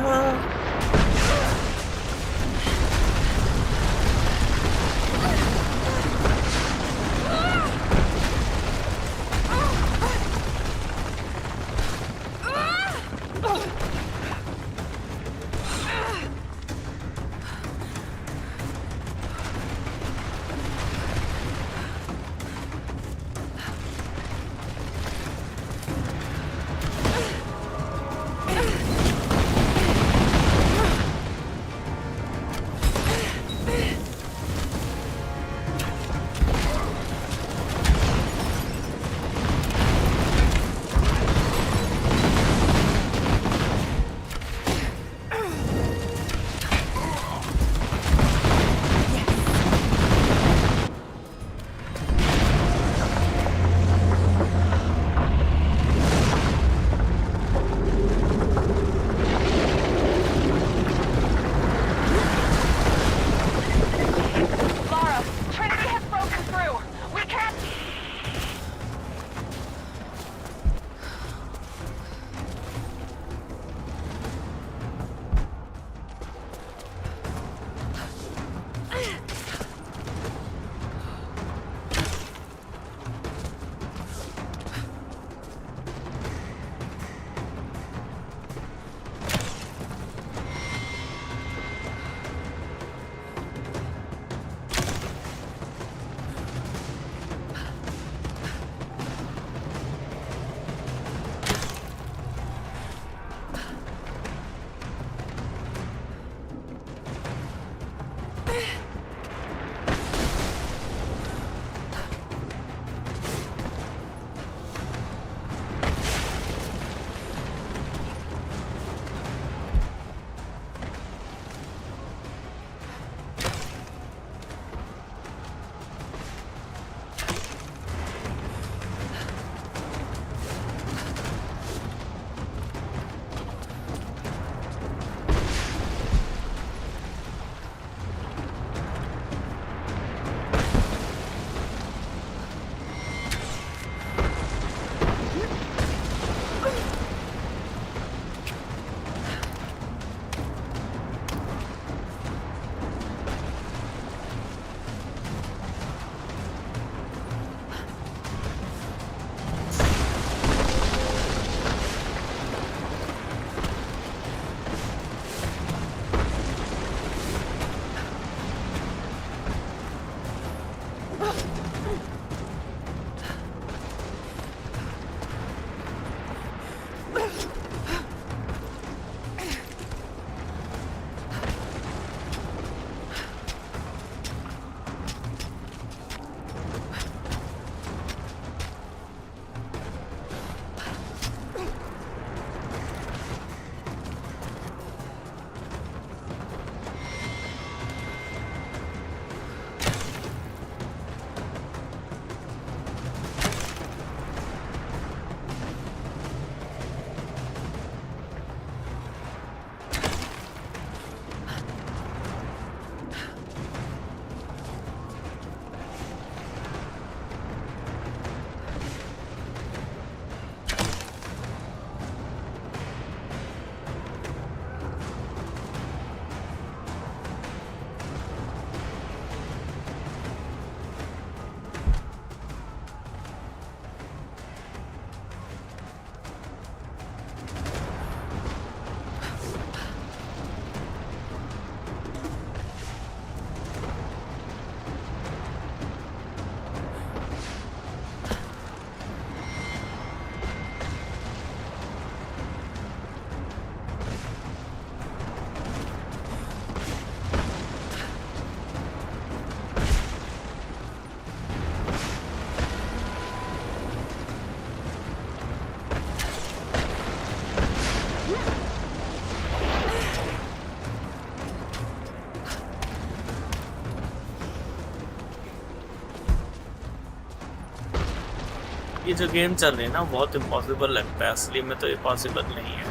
ये जो गेम चल रही है ना बहुत इम्पॉसिबल लगता है, असली में तो ये पॉसिबल नहीं है।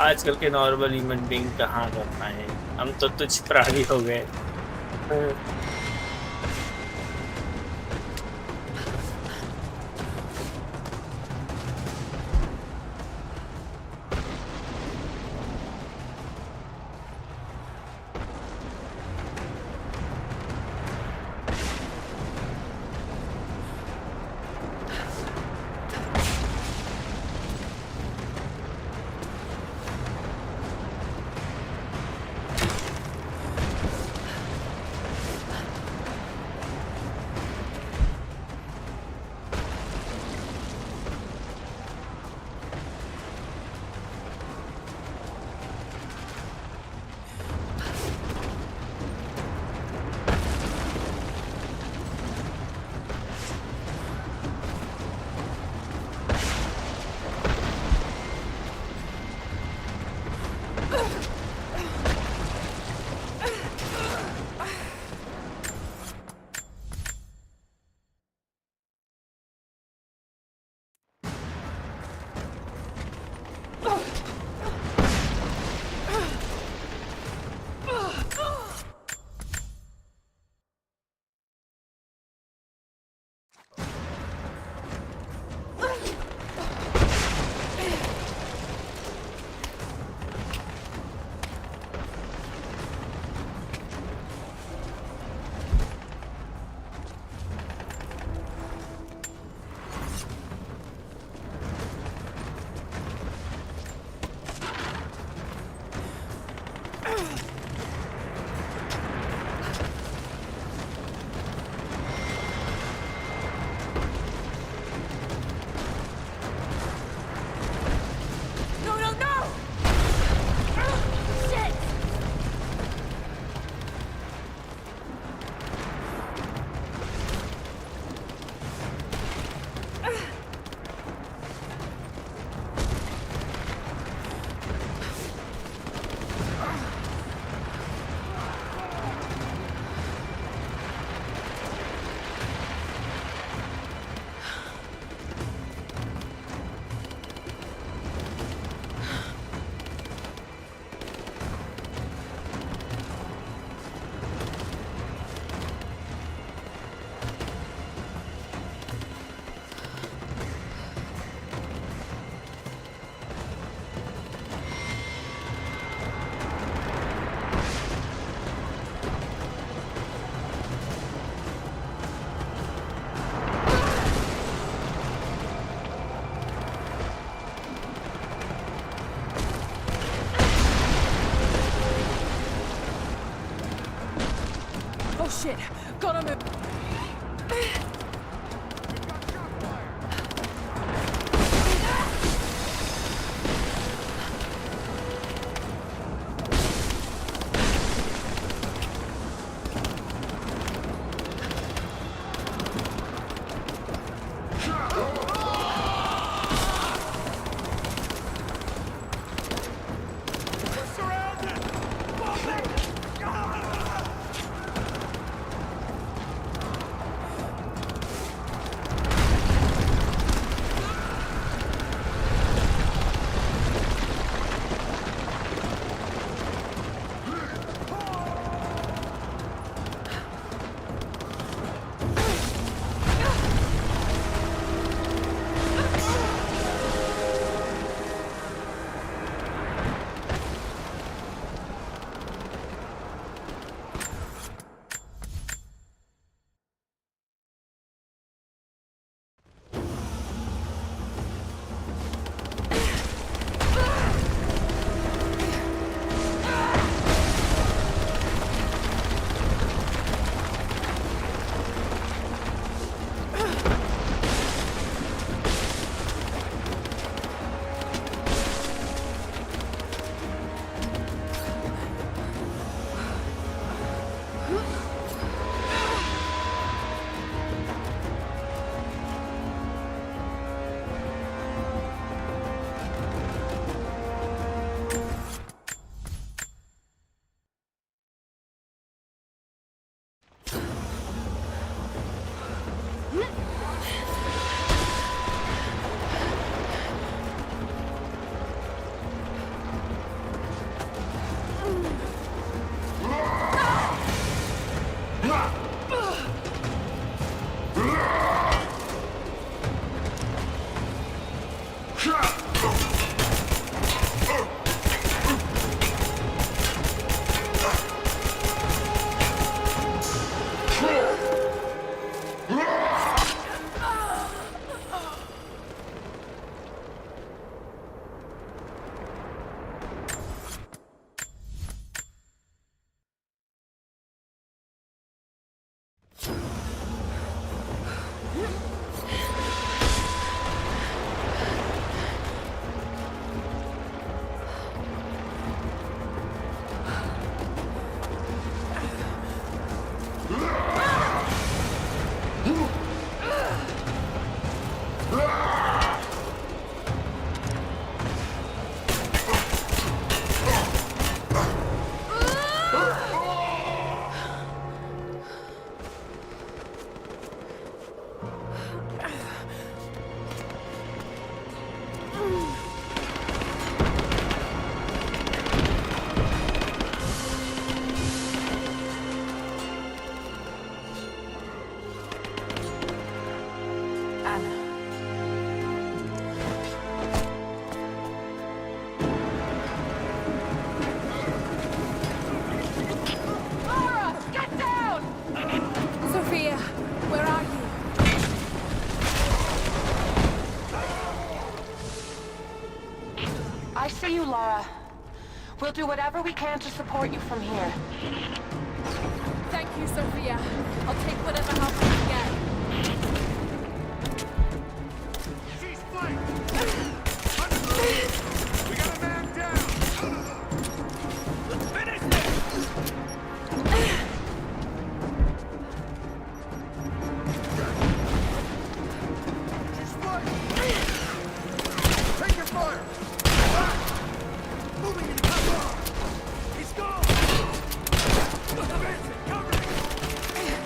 आजकल के नॉर्मल ह्यूमन बीइंग कहाँ कर पाए, हम तो तुच्छ प्राणी हो गए। Shit, gotta move. I see you, Lara. We'll do whatever we can to support you from here. Thank you, Sophia. I'll take whatever help I can get. She's flanked! We got a man down! Let's finish this! She's flanked! Take your fire! Moving in cover! He's gone! Vincent, cover me!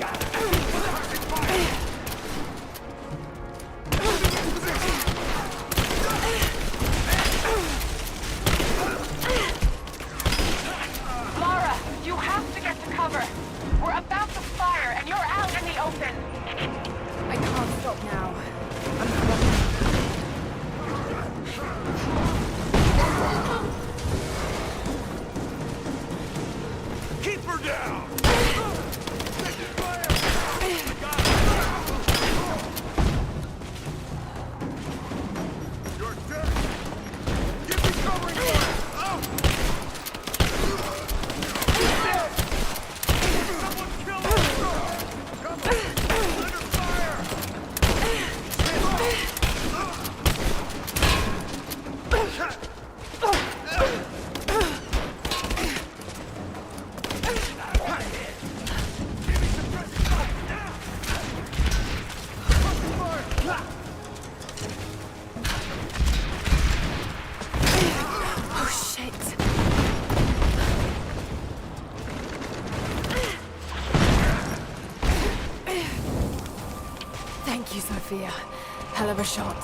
Got it! Toxic fire! Lara, you have to get to cover. We're about to fire, and you're out in the open. I can't stop now. I'm coming. Keep her down! Taking fire! You're dead! Give me covering fire! Oh! Someone kill her! Come on! Under fire! Give me some pressure! Now! Covering fire! Oh, shit. Thank you, Sophia. Hell of a shot.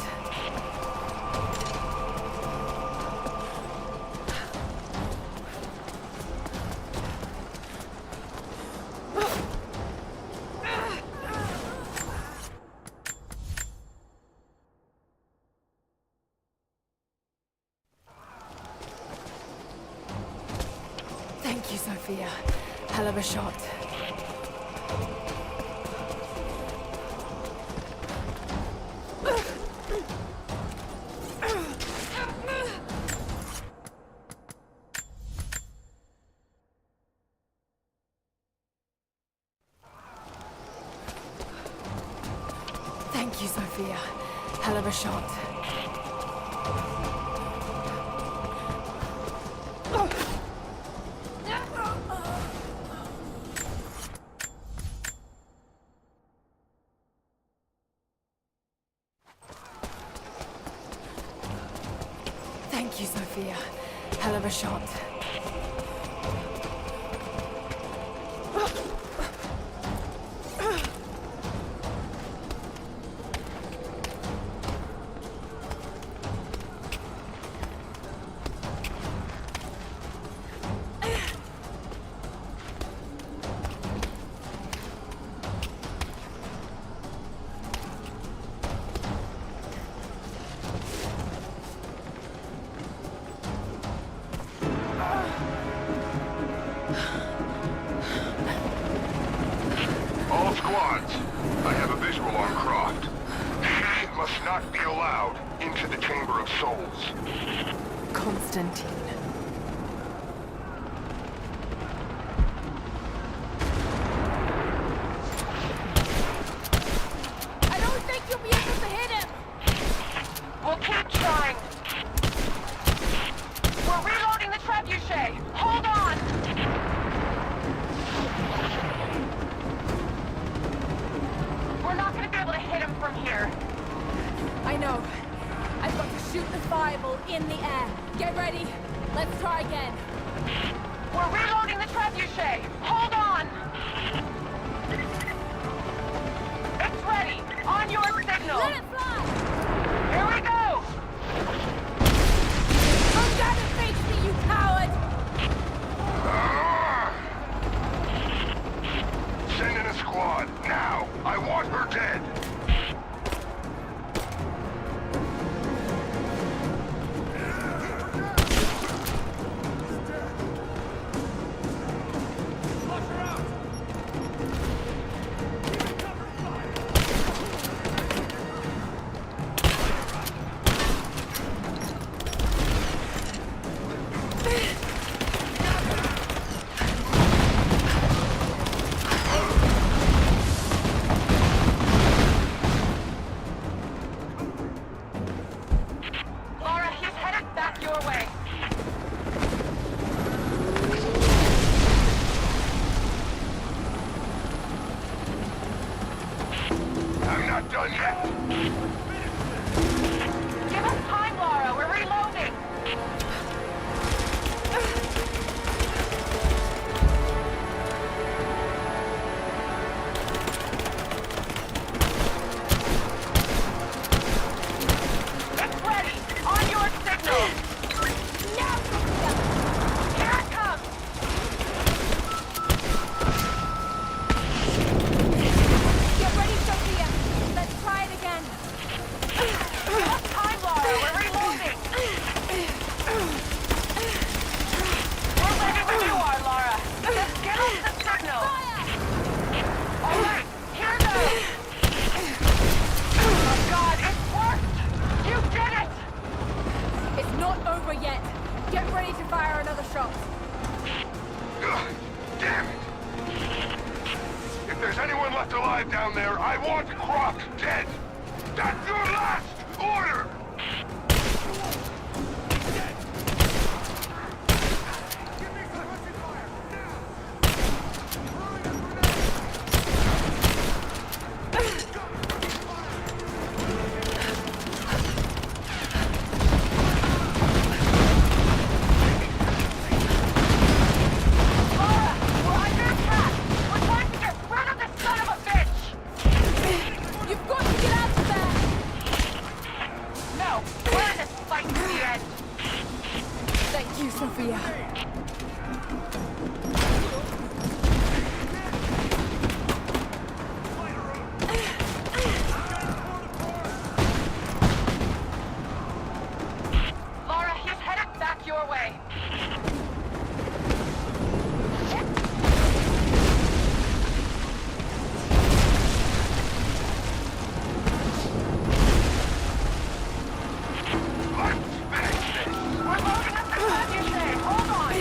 Thank you, Sophia. Hell of a shot. Thank you, Sophia. Hell of a shot. Thank you, Sophia. Hell of a shot. not be allowed into the Chamber of Souls. Constantine. I don't think you'll be able to hit him! We'll keep trying. We're reloading the trebuchet. Hold on. We're not going to be able to hit him from here. I know. I've got to shoot the fireball in the air. Get ready. Let's try again. We're reloading the trebuchet. Hold on. It's ready. On your signal. Let it fly! Here we go. Come down and face me, you coward! Send in a squad, now! I want her dead! Laura, he's headed back your way. I'm not done yet! Give us time, Laura. We're reloading. It's ready. On your signal. Now, Here it comes. get ready, Sophia! Let's try it again. Give us time, Laura. We're reloading. We're ready when you are, Laura. Just give us the signal. All right, here goes. Oh, God, it's worked. You did it. It's not over yet. Get ready to fire another shot. Ugh, damn it! If there's anyone left alive down there, I want Croft dead! That's your last order! Laura, we're under attack. We're trying to get rid of this son of a bitch. You've got to get out of there! No, we're in this fight to the end. Thank you, Sophia. Laura, he's headed back your way. Let's finish this! We're loading up the trebuchet. Hold on.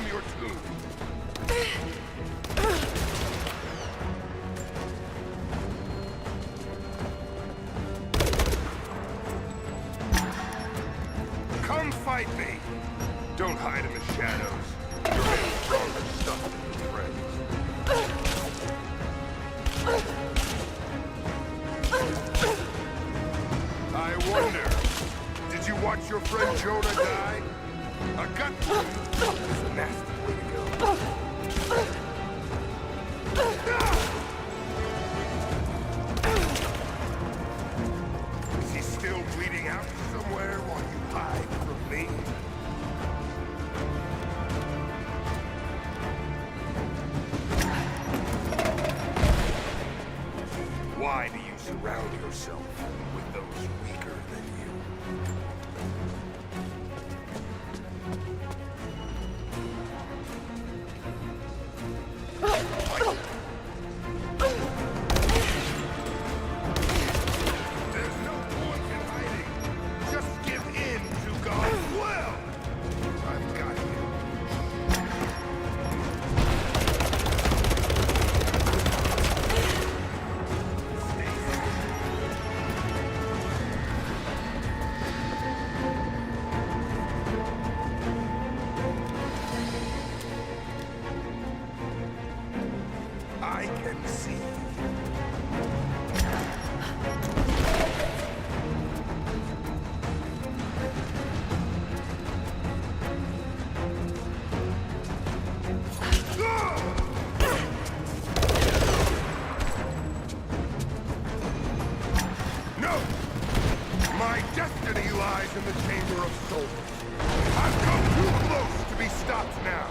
your tomb. Come fight me! Don't hide in the shadows. You're getting stronger stuff than your friends. I wonder, did you watch your friend Jonah die? A gut wound is a nasty way to go. Is he still bleeding out somewhere while you hide from me? Why do you surround yourself with those weaker than you? There's no point in hiding. Just give in to God's will. I've got you. I can see. No! My destiny lies in the Chamber of Souls. I've come too close to be stopped now.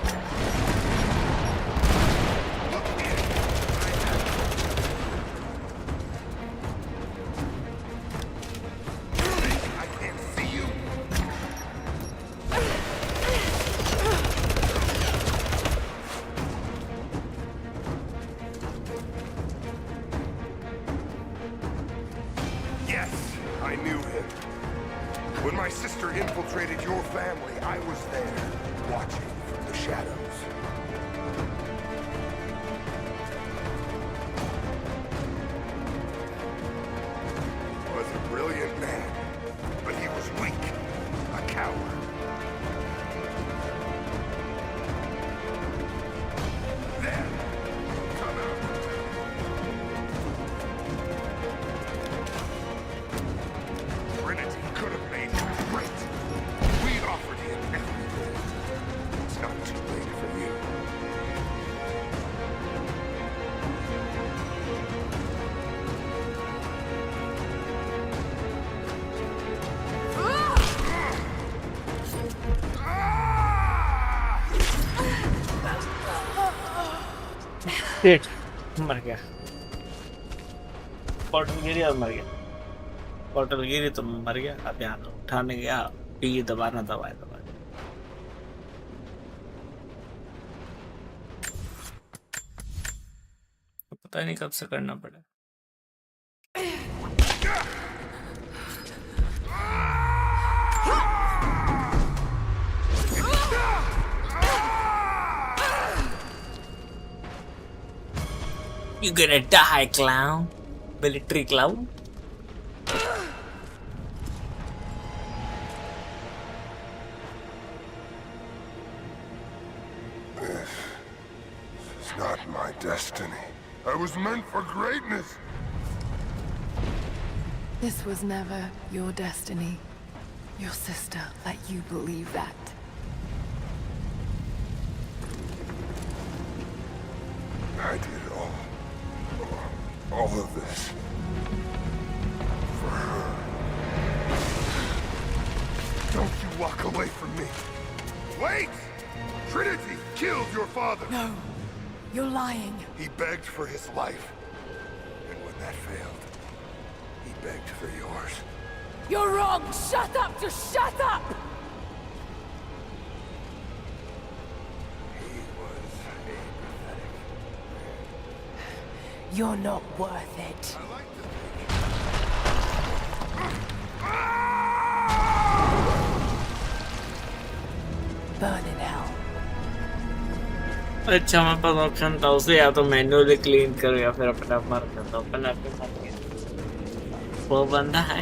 Look in. I can't see you. Yes, I knew him. When my sister infiltrated your family, I was there, watching from the shadows. He was a brilliant man, but he was weak, a coward. There, come out. Trinity could have made him great. We offered him everything. It's not too late for you. Shit, मर गया। Portal गिरी और मर गया। Portal गिरी तो मर गया। अब यहाँ तो उठाने गया, पी दबाना दबाए दबाए। पता नहीं कब से करना पड़ा। You gonna die, clown. Military clown. This is not my destiny. I was meant for greatness. This was never your destiny. Your sister let you believe that. I did all of this for her. Don't you walk away from me. Wait! Trinity killed your father. No, you're lying. He begged for his life. And when that failed, he begged for yours. You're wrong! Shut up! Just shut up! He was a pathetic man. You're not worth it. I like to Burn in hell. अच्छा मैं पास option था उसे या तो manually clean करो या फिर अपने आप मार कर दो अपने आप मार के वो बंदा है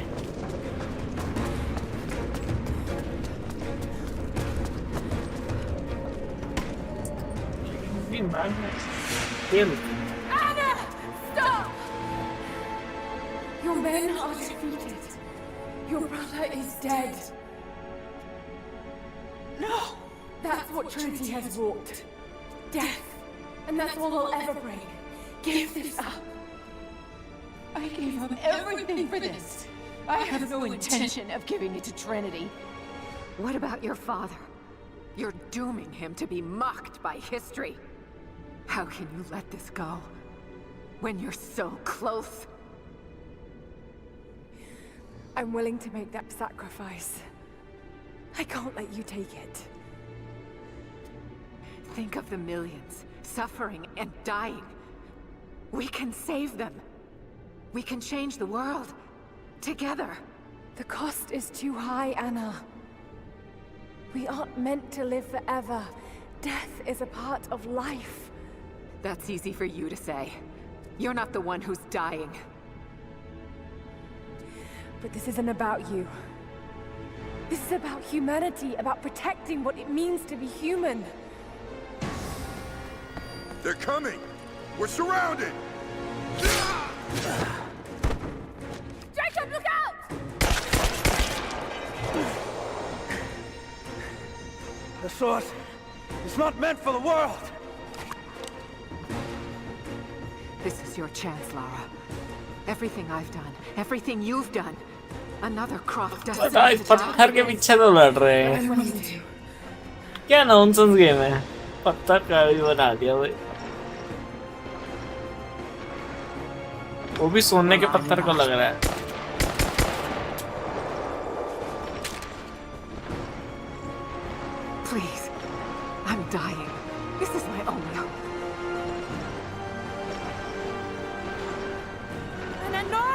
Anna! Stop! Your men are defeated. Your brother is dead. No! That's what Trinity has wrought. Death. And that's all I'll ever bring. Give this up. I gave up everything for this. I have no intention of giving it to Trinity. What about your father? You're dooming him to be mocked by history. How can you let this go? When you're so close? I'm willing to make that sacrifice. I can't let you take it. Think of the millions, suffering and dying. We can save them. We can change the world. Together. The cost is too high, Anna. We aren't meant to live forever. Death is a part of life. That's easy for you to say. You're not the one who's dying. But this isn't about you. This is about humanity, about protecting what it means to be human. They're coming! We're surrounded! Jacob, look out! The sword is not meant for the world! This is your chance, Lara. Everything I've done, everything you've done. Another cross doesn't भाई पत्थर के पीछे तो लड़ रहे हैं क्या nonsense game है पत्थर का भी बना दिया भाई वो भी सोने के पत्थर को लग रहा है Please, I'm dying. This is my only hope. Anna, no!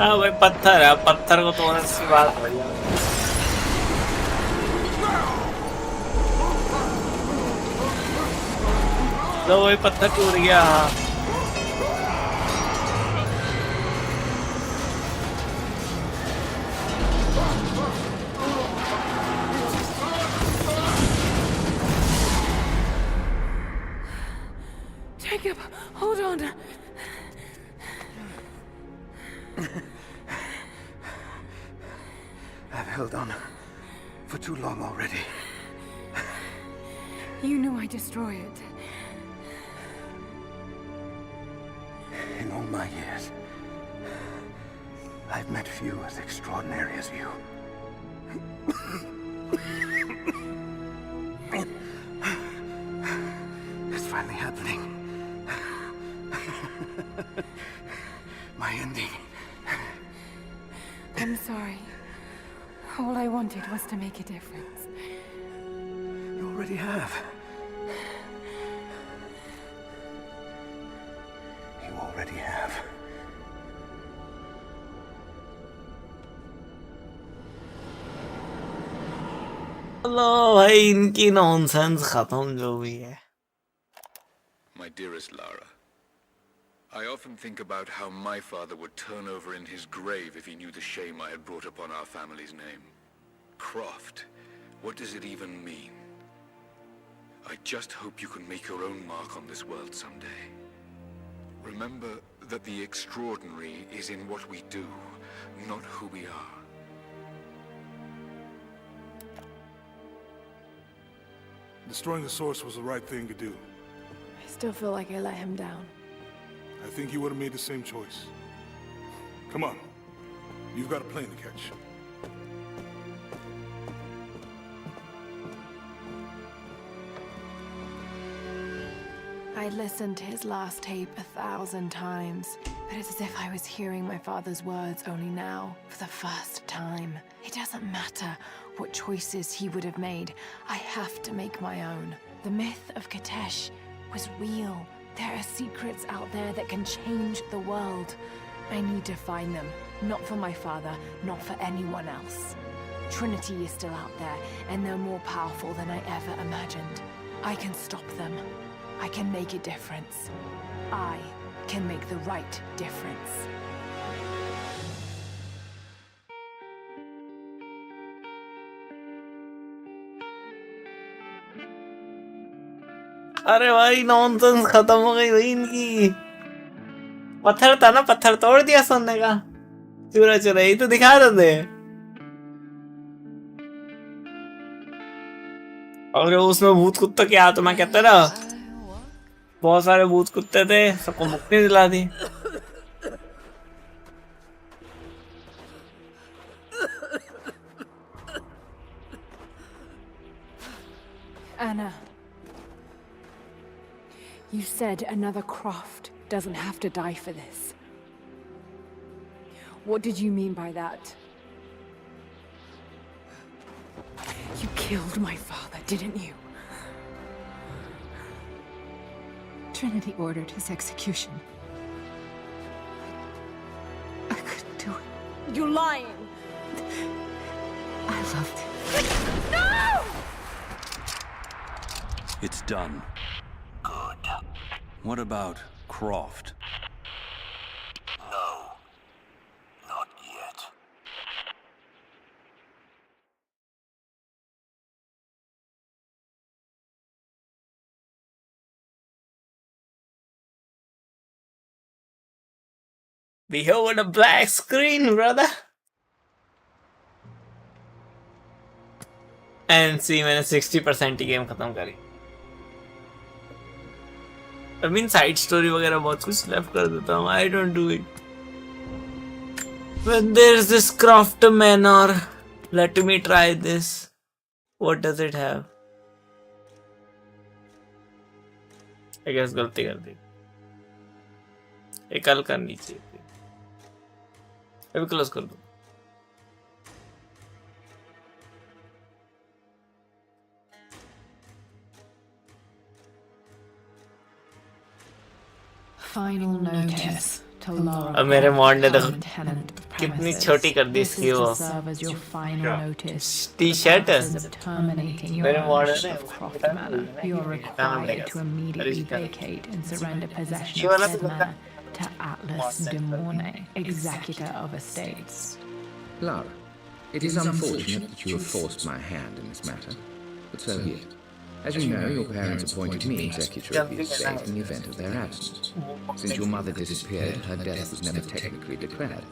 हाँ भाई पत्थर है पत्थर को तोड़ने से बात हो जाए तो वही पत्थर टूट गया Jacob, hold on. I've held on for too long already. You knew I'd destroy it. In all my years, I've met few as extraordinary as you. It's finally happening. My ending. I'm sorry. All I wanted was to make a difference. You already have. You already have. लो भाई इनकी nonsense खत्म जो भी है My dearest Lara, I often think about how my father would turn over in his grave if he knew the shame I had brought upon our family's name. Croft, what does it even mean? I just hope you can make your own mark on this world someday. Remember that the extraordinary is in what we do, not who we are. Destroying the source was the right thing to do. I still feel like I let him down. I think you would have made the same choice. Come on. You've got a plane to catch. I listened to his last tape 1,000 times, but it's as if I was hearing my father's words only now, for the first time. It doesn't matter what choices he would have made. I have to make my own. The myth of Katesh was real. There are secrets out there that can change the world. I need to find them. Not for my father, not for anyone else. Trinity is still out there, and they're more powerful than I ever imagined. I can stop them. I can make a difference. I can make the right difference. अरे भाई nonsense खत्म हो गई भाई इनकी। पत्थर था ना, पत्थर तोड़ दिया सोने का। चुरा चुरा ही तो दिखा रहे थे। और उसमें भूत कुत्तों की आत्मा कहते ना, बहुत सारे भूत कुत्ते थे, सबको मुक्ति दिला दी। Anna, you said another Croft doesn't have to die for this. What did you mean by that? You killed my father, didn't you? Trinity ordered his execution. I couldn't do it. You're lying! I loved him. No! It's done. Good. What about Croft? No. Not yet. Behold a black screen, brother. And see, मैंने 60% ही game खत्म करी। I mean, side story वगैरह बहुत कुछ left कर देता हूँ। I don't do it. When there's this craft manor, let me try this. What does it have? I guess गलती कर दी। एक कल करनी चाहिए थी। अभी क्लोज कर दो। Final notice to Laura. अब मेरे मॉड ने देखो tenant of कितनी premises. छोटी कर दी This इसकी is वो to serve as your final notice. T-shirt है। Purposes of terminating your मेरे मॉड ownership ने of Croft Manor. You are required to immediately vacate and surrender possession of said manor to Atlas de Mornay, executor of estates. Lara, it is unfortunate that you have forced my hand in this matter, but so be it. As you know, your parents appointed me executor of the estate in the event of their absence. Since your mother disappeared, her death was never technically declared.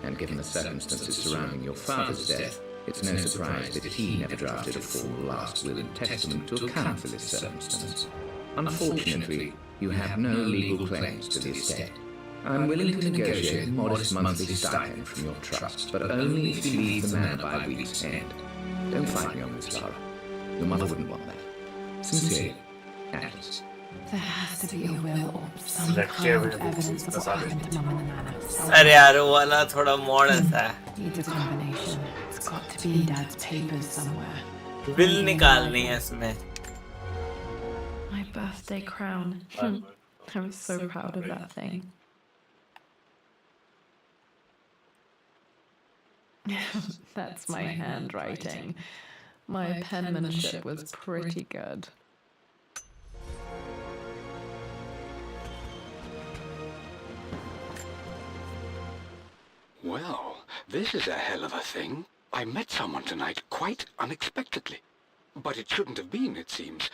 And given the circumstances surrounding your father's death, it's no surprise that he never drafted a full last will and testament to account for this circumstance. Unfortunately, you have no legal claims to the estate. I'm willing to negotiate a modest monthly stipend from your trust, but only if you leave the manor by week's end. Don't fight me on this, Lara. Your mother wouldn't want that. Sincerely, Atlas. There has to be a will or some kind of evidence of what happened to Mum in the manor. अरे यार वो वाला थोड़ा modern सा है। Needs a combination. It's got to be in Dad's papers somewhere. Bill निकालनी है इसमें। My birthday crown. I was so proud of that thing. That's my handwriting. My penmanship was pretty good. Well, this is a hell of a thing. I met someone tonight quite unexpectedly. But it shouldn't have been, it seems.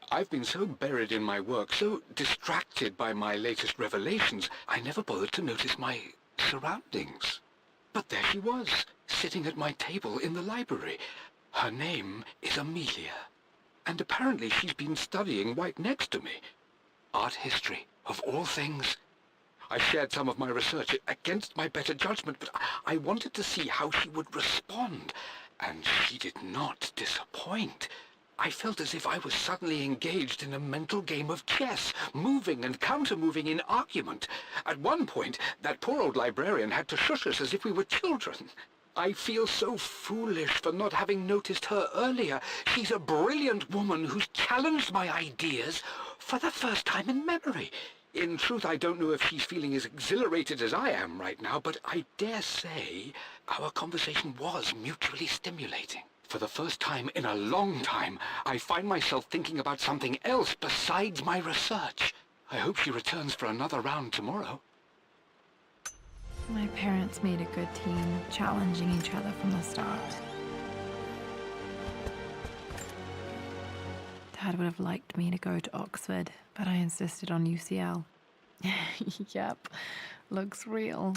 I've been so buried in my work, so distracted by my latest revelations, I never bothered to notice my surroundings. But there she was, sitting at my table in the library. Her name is Amelia. And apparently she's been studying right next to me. Art history, of all things. I shared some of my research against my better judgment, but I wanted to see how she would respond. And she did not disappoint. I felt as if I was suddenly engaged in a mental game of chess, moving and counter-moving in argument. At one point, that poor old librarian had to shush us as if we were children. I feel so foolish for not having noticed her earlier. She's a brilliant woman who's challenged my ideas for the first time in memory. In truth, I don't know if she's feeling as exhilarated as I am right now, but I dare say our conversation was mutually stimulating. For the first time in a long time, I find myself thinking about something else besides my research. I hope she returns for another round tomorrow. My parents made a good team, challenging each other from the start. Dad would have liked me to go to Oxford, but I insisted on UCL. Yep, looks real.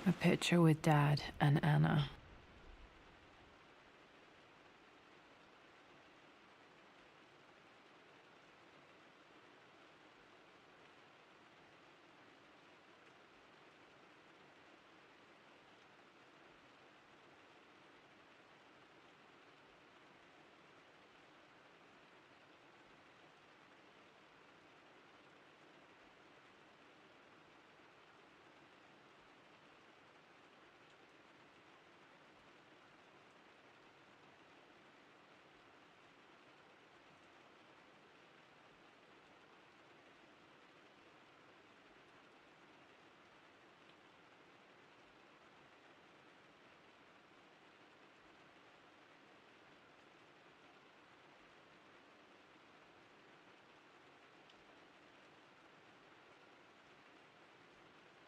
A picture with Dad and Anna.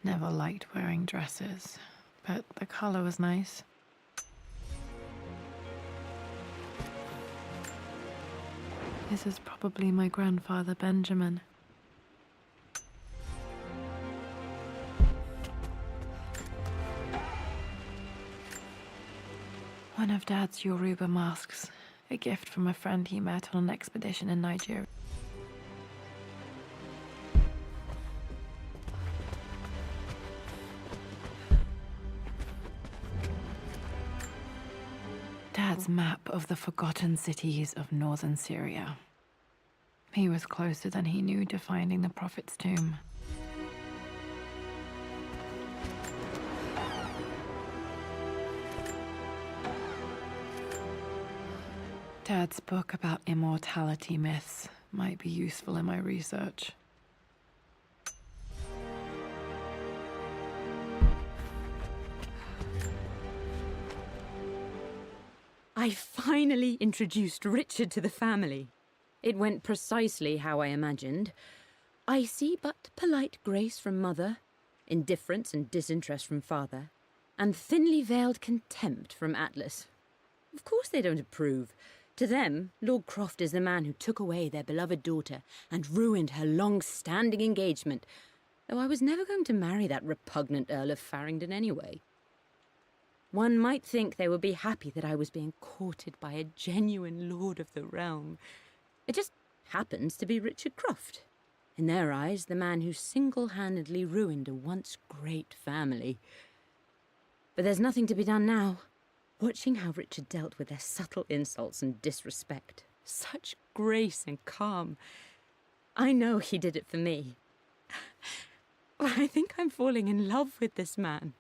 Never liked wearing dresses, but the color was nice. This is probably my grandfather, Benjamin. One of Dad's Yoruba masks, a gift from a friend he met on an expedition in Nigeria. Dad's map of the forgotten cities of northern Syria. He was closer than he knew to finding the Prophet's tomb. Dad's book about immortality myths might be useful in my research. I finally introduced Richard to the family. It went precisely how I imagined. I see but polite grace from mother, indifference and disinterest from father, and thinly veiled contempt from Atlas. Of course they don't approve. To them, Lord Croft is the man who took away their beloved daughter and ruined her long-standing engagement, though I was never going to marry that repugnant Earl of Farringdon anyway. One might think they would be happy that I was being courted by a genuine lord of the realm. It just happens to be Richard Croft. In their eyes, the man who single-handedly ruined a once great family. But there's nothing to be done now. Watching how Richard dealt with their subtle insults and disrespect. Such grace and calm. I know he did it for me. I think I'm falling in love with this man.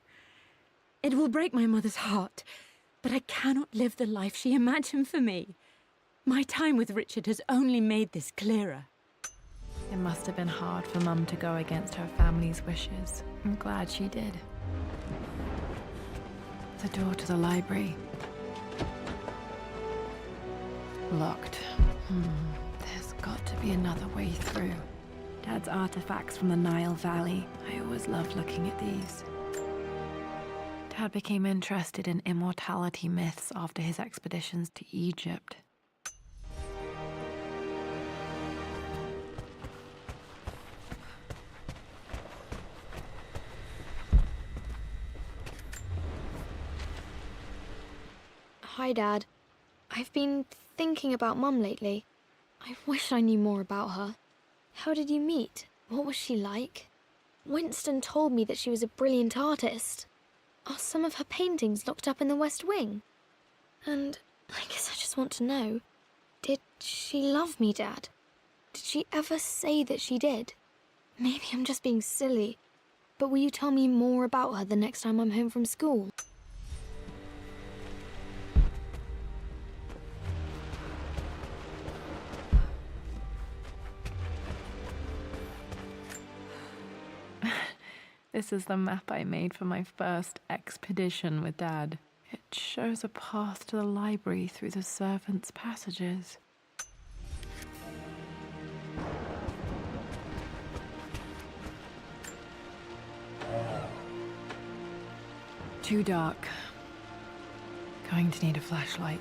It will break my mother's heart, but I cannot live the life she imagined for me. My time with Richard has only made this clearer. It must have been hard for Mum to go against her family's wishes. I'm glad she did. The door to the library. Locked. There's got to be another way through. Dad's artifacts from the Nile Valley. I always loved looking at these. Dad became interested in immortality myths after his expeditions to Egypt. Hi, Dad. I've been thinking about Mum lately. I wish I knew more about her. How did you meet? What was she like? Winston told me that she was a brilliant artist. Are some of her paintings locked up in the West Wing? And I guess I just want to know, did she love me, Dad? Did she ever say that she did? Maybe I'm just being silly, but will you tell me more about her the next time I'm home from school? This is the map I made for my first expedition with Dad. It shows a path to the library through the servants' passages. Too dark. Going to need a flashlight.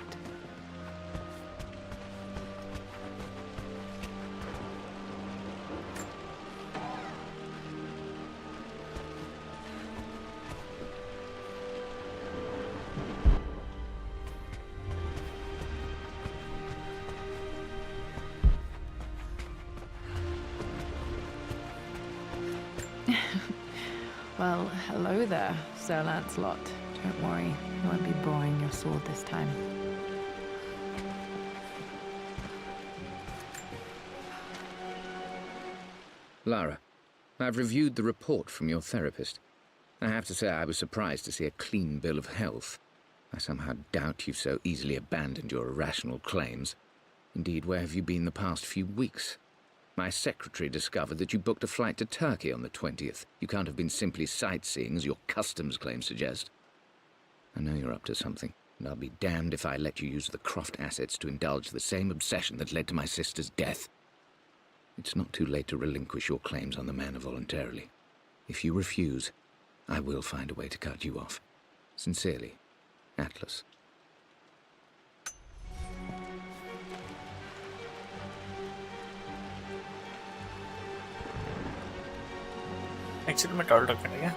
Well, hello there, Sir Lancelot. Don't worry, I won't be borrowing your sword this time. Lara, I've reviewed the report from your therapist. I have to say I was surprised to see a clean bill of health. I somehow doubt you've so easily abandoned your irrational claims. Indeed, where have you been the past few weeks? My secretary discovered that you booked a flight to Turkey on the 20th. You can't have been simply sightseeing, as your customs claims suggest. I know you're up to something, and I'll be damned if I let you use the Croft assets to indulge the same obsession that led to my sister's death. It's not too late to relinquish your claims on the manor voluntarily. If you refuse, I will find a way to cut you off. Sincerely, Atlas. Actually में toll talk करेंगे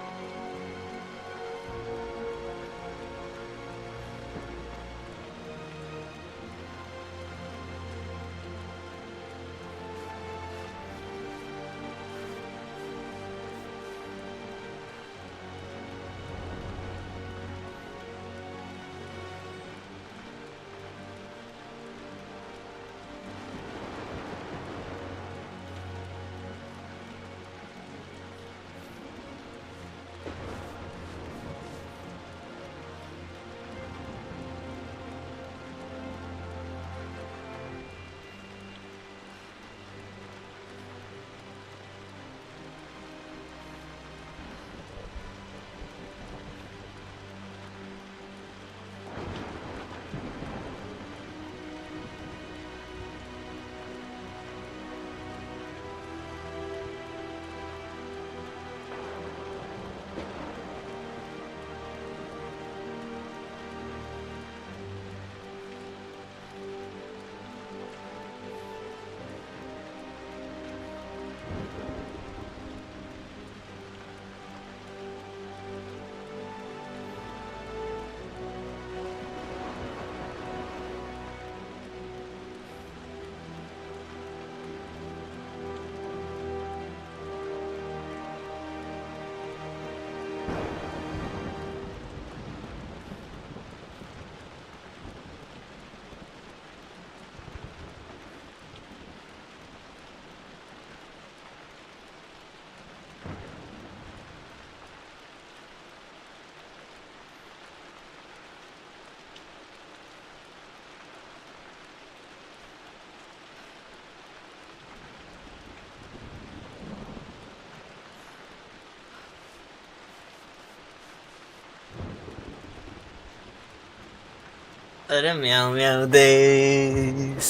अरे म्याऊ म्याऊ देस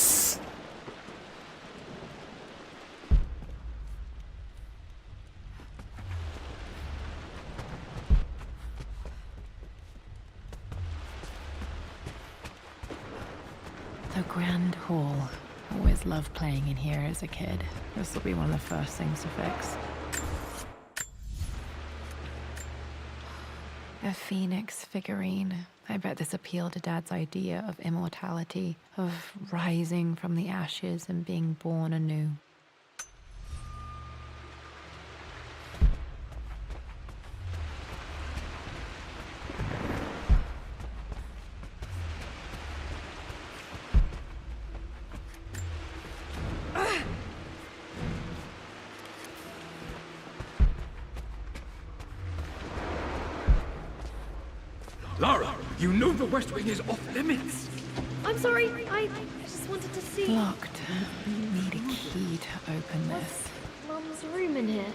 The Grand Hall. Always loved playing in here as a kid. This will be one of the first things to fix. A phoenix figurine. I bet this appealed to Dad's idea of immortality, of rising from the ashes and being born anew. Lara, you know the West Wing is off limits. I'm sorry, I just wanted to see. Locked. We need a key to open this. Mum's room in here.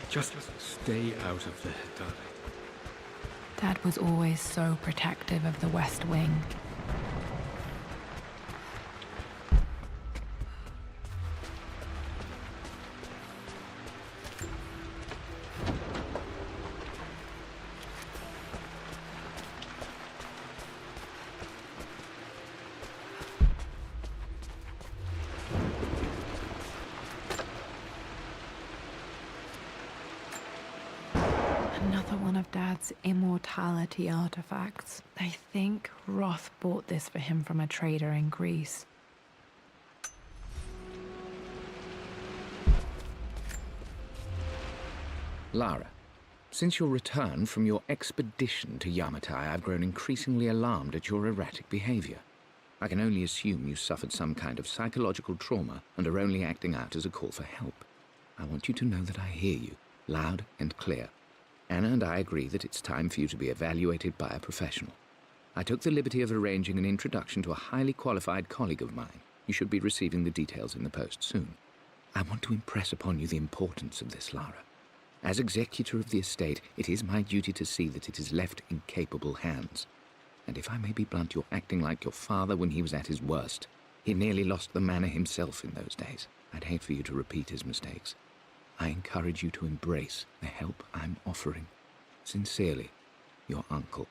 Just stay out of there, darling. Dad was always so protective of the West Wing. Another one of Dad's immortality artifacts. I think Roth bought this for him from a trader in Greece. Lara, since your return from your expedition to Yamatai, I've grown increasingly alarmed at your erratic behavior. I can only assume you suffered some kind of psychological trauma and are only acting out as a call for help. I want you to know that I hear you, loud and clear. Anna and I agree that it's time for you to be evaluated by a professional. I took the liberty of arranging an introduction to a highly qualified colleague of mine. You should be receiving the details in the post soon. I want to impress upon you the importance of this, Lara. As executor of the estate, it is my duty to see that it is left in capable hands. And if I may be blunt, you're acting like your father when he was at his worst. He nearly lost the manor himself in those days. I'd hate for you to repeat his mistakes. I encourage you to embrace the help I'm offering. Sincerely, your uncle.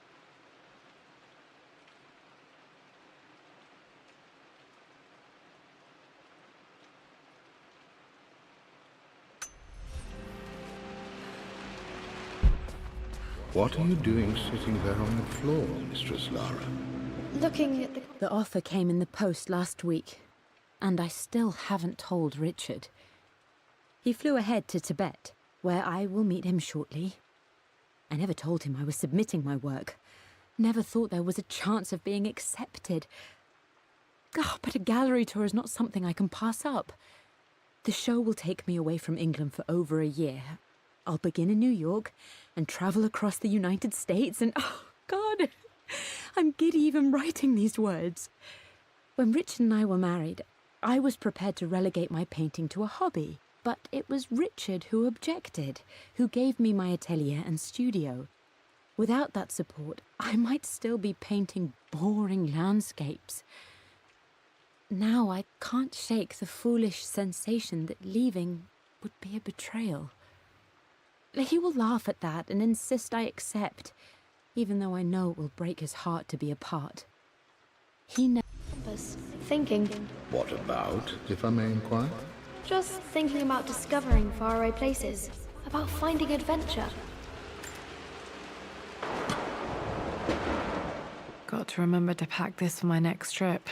What are you doing sitting there on the floor, Mistress Lara? Looking at the... The offer came in the post last week, and I still haven't told Richard. He flew ahead to Tibet, where I will meet him shortly. I never told him I was submitting my work. Never thought there was a chance of being accepted. But a gallery tour is not something I can pass up. The show will take me away from England for over a year. I'll begin in New York and travel across the United States and... Oh, God! I'm giddy even writing these words. When Richard and I were married, I was prepared to relegate my painting to a hobby. But it was Richard who objected, who gave me my atelier and studio. Without that support, I might still be painting boring landscapes. Now I can't shake the foolish sensation that leaving would be a betrayal. He will laugh at that and insist I accept, even though I know it will break his heart to be apart. He never... Thinking. What about, if I may inquire? Just thinking about discovering faraway places. About finding adventure. Got to remember to pack this for my next trip.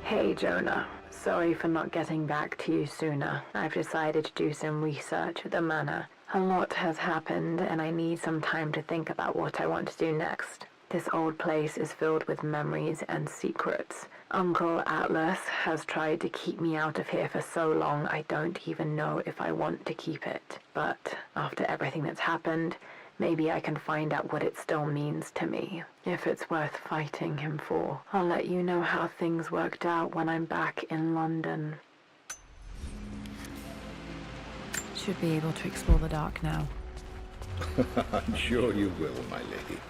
Hey, Jonah. Sorry for not getting back to you sooner. I've decided to do some research at the manor. A lot has happened, and I need some time to think about what I want to do next. This old place is filled with memories and secrets. Uncle Atlas has tried to keep me out of here for so long I don't even know if I want to keep it. But after everything that's happened, maybe I can find out what it still means to me. If it's worth fighting him for. I'll let you know how things worked out when I'm back in London. Should be able to explore the dark now. I'm sure you will, my lady.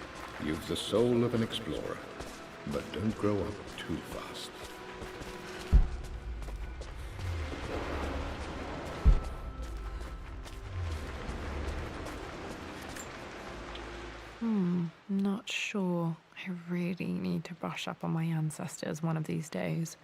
You've the soul of an explorer. But don't grow up too fast. Not sure. I really need to brush up on my ancestors one of these days.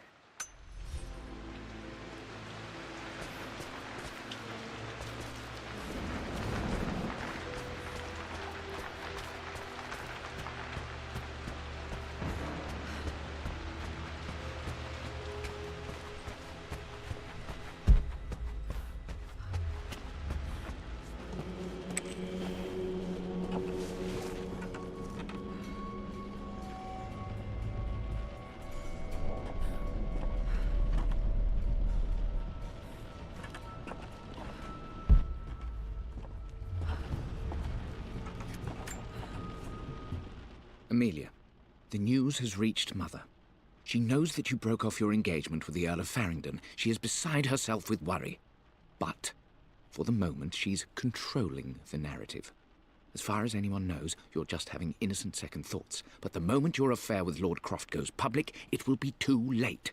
Amelia, the news has reached Mother. She knows that you broke off your engagement with the Earl of Farringdon. She is beside herself with worry. But, for the moment, she's controlling the narrative. As far as anyone knows, you're just having innocent second thoughts. But the moment your affair with Lord Croft goes public, it will be too late.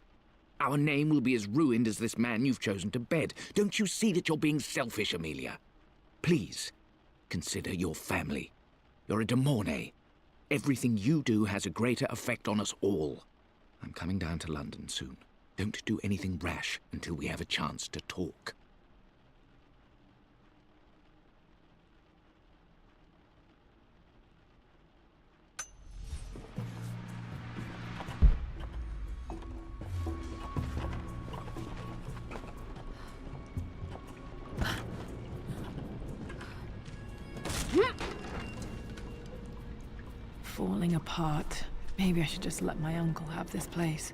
Our name will be as ruined as this man you've chosen to bed. Don't you see that you're being selfish, Amelia? Please, consider your family. You're a de Mornay. Everything you do has a greater effect on us all. I'm coming down to London soon. Don't do anything rash until we have a chance to talk. Falling apart. Maybe I should just let my uncle have this place.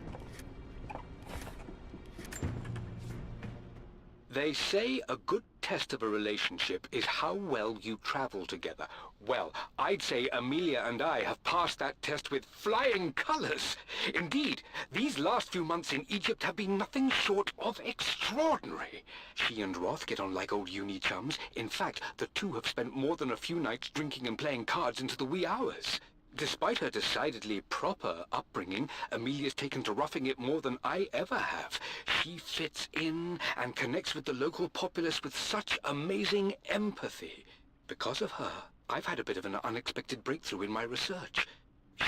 They say a good test of a relationship is how well you travel together. Well, I'd say Amelia and I have passed that test with flying colors. Indeed, these last few months in Egypt have been nothing short of extraordinary. She and Roth get on like old uni chums. In fact, the two have spent more than a few nights drinking and playing cards into the wee hours. Despite her decidedly proper upbringing, Amelia's taken to roughing it more than I ever have. She fits in and connects with the local populace with such amazing empathy. Because of her, I've had a bit of an unexpected breakthrough in my research.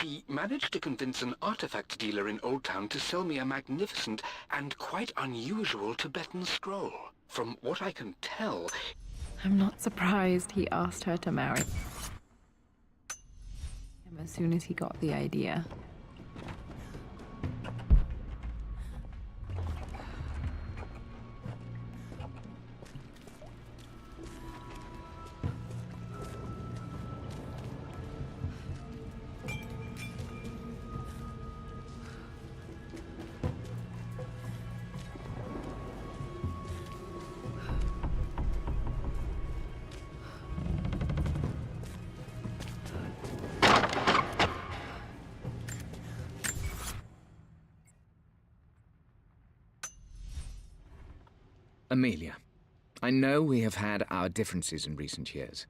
She managed to convince an artifact dealer in Old Town to sell me a magnificent and quite unusual Tibetan scroll. From what I can tell... I'm not surprised he asked her to marry him as soon as he got the idea. Amelia, I know we have had our differences in recent years.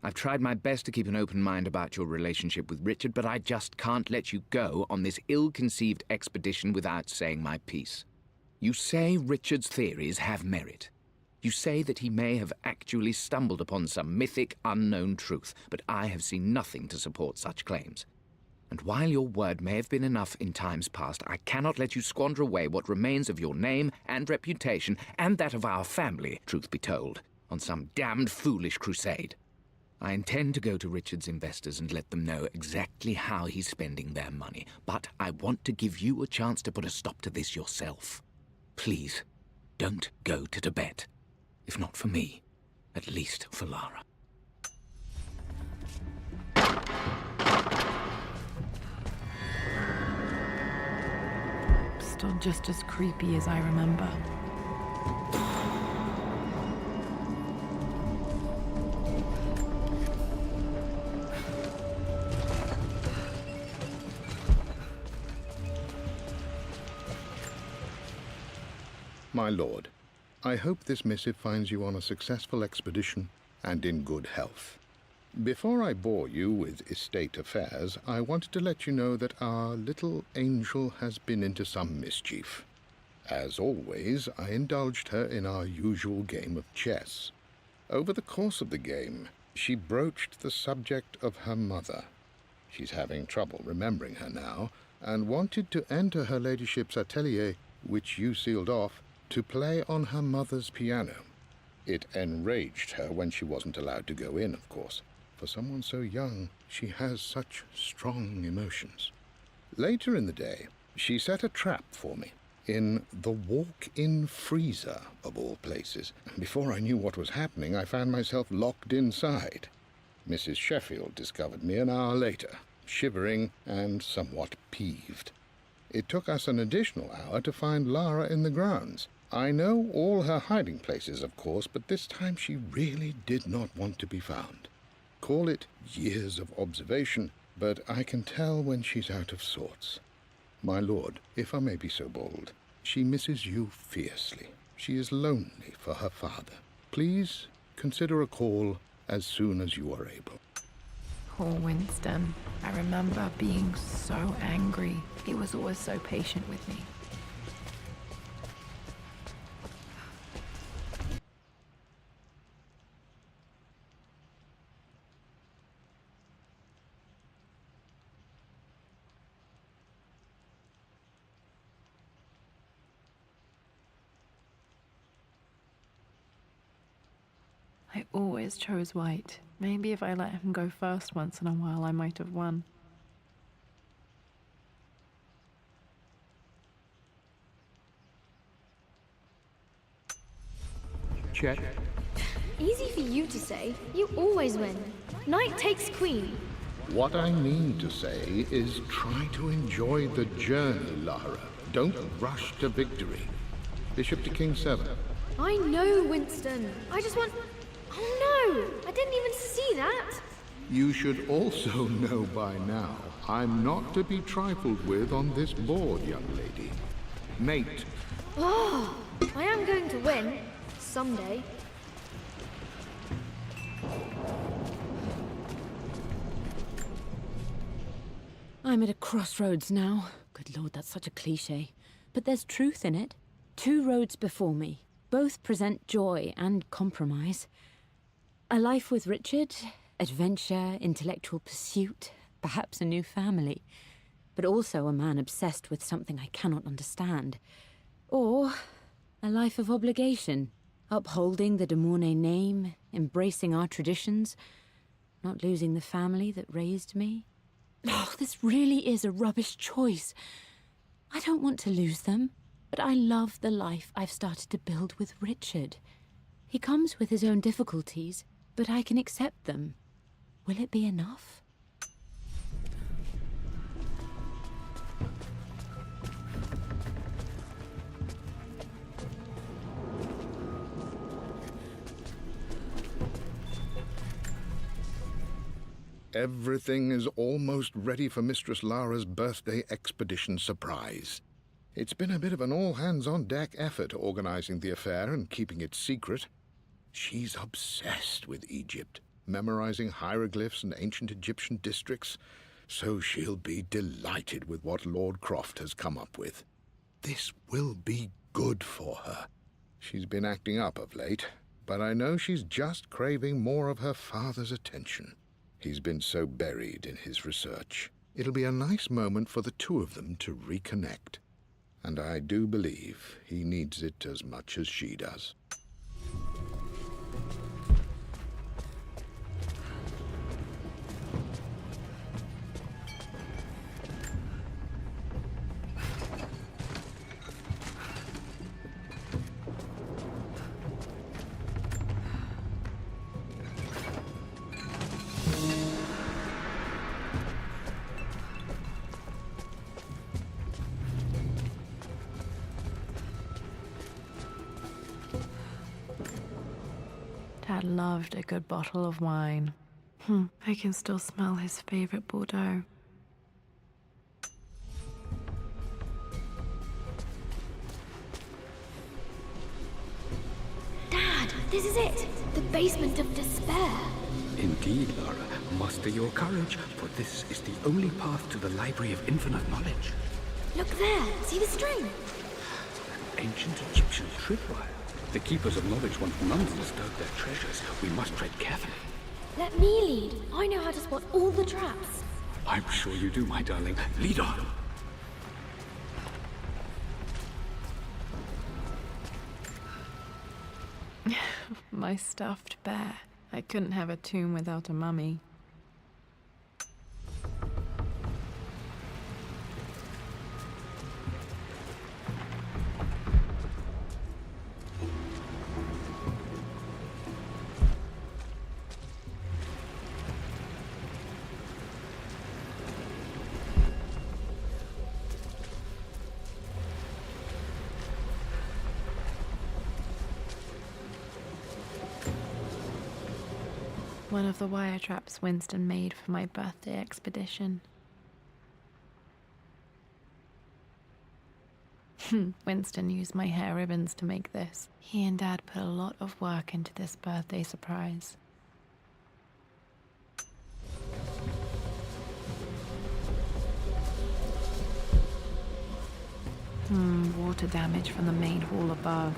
I've tried my best to keep an open mind about your relationship with Richard, but I just can't let you go on this ill-conceived expedition without saying my piece. You say Richard's theories have merit. You say that he may have actually stumbled upon some mythic, unknown truth, but I have seen nothing to support such claims. And while your word may have been enough in times past, I cannot let you squander away what remains of your name and reputation, and that of our family, truth be told, on some damned foolish crusade. I intend to go to Richard's investors and let them know exactly how he's spending their money, but I want to give you a chance to put a stop to this yourself. Please, don't go to Tibet. If not for me, at least for Lara. Still just as creepy as I remember. My lord, I hope this missive finds you on a successful expedition and in good health. Before I bore you with estate affairs, I wanted to let you know that our little angel has been into some mischief. As always, I indulged her in our usual game of chess. Over the course of the game, she broached the subject of her mother. She's having trouble remembering her now, and wanted to enter her ladyship's atelier, which you sealed off, to play on her mother's piano. It enraged her when she wasn't allowed to go in, of course. For someone so young, she has such strong emotions. Later in the day, she set a trap for me in the walk-in freezer, of all places. And before I knew what was happening, I found myself locked inside. Mrs. Sheffield discovered me an hour later, shivering and somewhat peeved. It took us an additional hour to find Lara in the grounds. I know all her hiding places, of course, but this time she really did not want to be found. Call it years of observation, but I can tell when she's out of sorts. My lord, if I may be so bold, she misses you fiercely. She is lonely for her father. Please consider a call as soon as you are able. Poor Winston. I remember being so angry. He was always so patient with me. I always chose white. Maybe if I let him go first once in a while, I might have won. Check. Easy for you to say. You always win. Knight takes queen. What I mean to say is try to enjoy the journey, Lara. Don't rush to victory. Bishop to king 7. I know, Winston. I just want... Oh no! I didn't even see that! You should also know by now, I'm not to be trifled with on this board, young lady. Mate. Oh, I am going to win. Someday. I'm at a crossroads now. Good lord, that's such a cliché. But there's truth in it. 2 roads before me. Both present joy and compromise. A life with Richard, adventure, intellectual pursuit, perhaps a new family. But also a man obsessed with something I cannot understand. Or a life of obligation, upholding the de Mornay name, embracing our traditions, not losing the family that raised me. Oh, this really is a rubbish choice. I don't want to lose them, but I love the life I've started to build with Richard. He comes with his own difficulties, but I can accept them. Will it be enough? Everything is almost ready for Mistress Lara's birthday expedition surprise. It's been a bit of an all-hands-on-deck effort organizing the affair and keeping it secret. She's obsessed with Egypt, memorizing hieroglyphs and ancient Egyptian districts, so she'll be delighted with what Lord Croft has come up with. This will be good for her. She's been acting up of late, but I know she's just craving more of her father's attention. He's been so buried in his research. It'll be a nice moment for the 2 of them to reconnect. And I do believe he needs it as much as she does. Dad loved a good bottle of wine. I can still smell his favorite Bordeaux. Dad, this is it! The basement of despair! Indeed, Lara. Muster your courage, for this is the only path to the Library of Infinite Knowledge. Look there! See the string? An ancient Egyptian tripwire. The Keepers of Knowledge want none to disturb their treasures. We must tread carefully. Let me lead. I know how to spot all the traps. I'm sure you do, my darling. Lead on. My stuffed bear. I couldn't have a tomb without a mummy. One of the wire traps Winston made for my birthday expedition. Winston used my hair ribbons to make this. He and Dad put a lot of work into this birthday surprise. Water damage from the main hall above.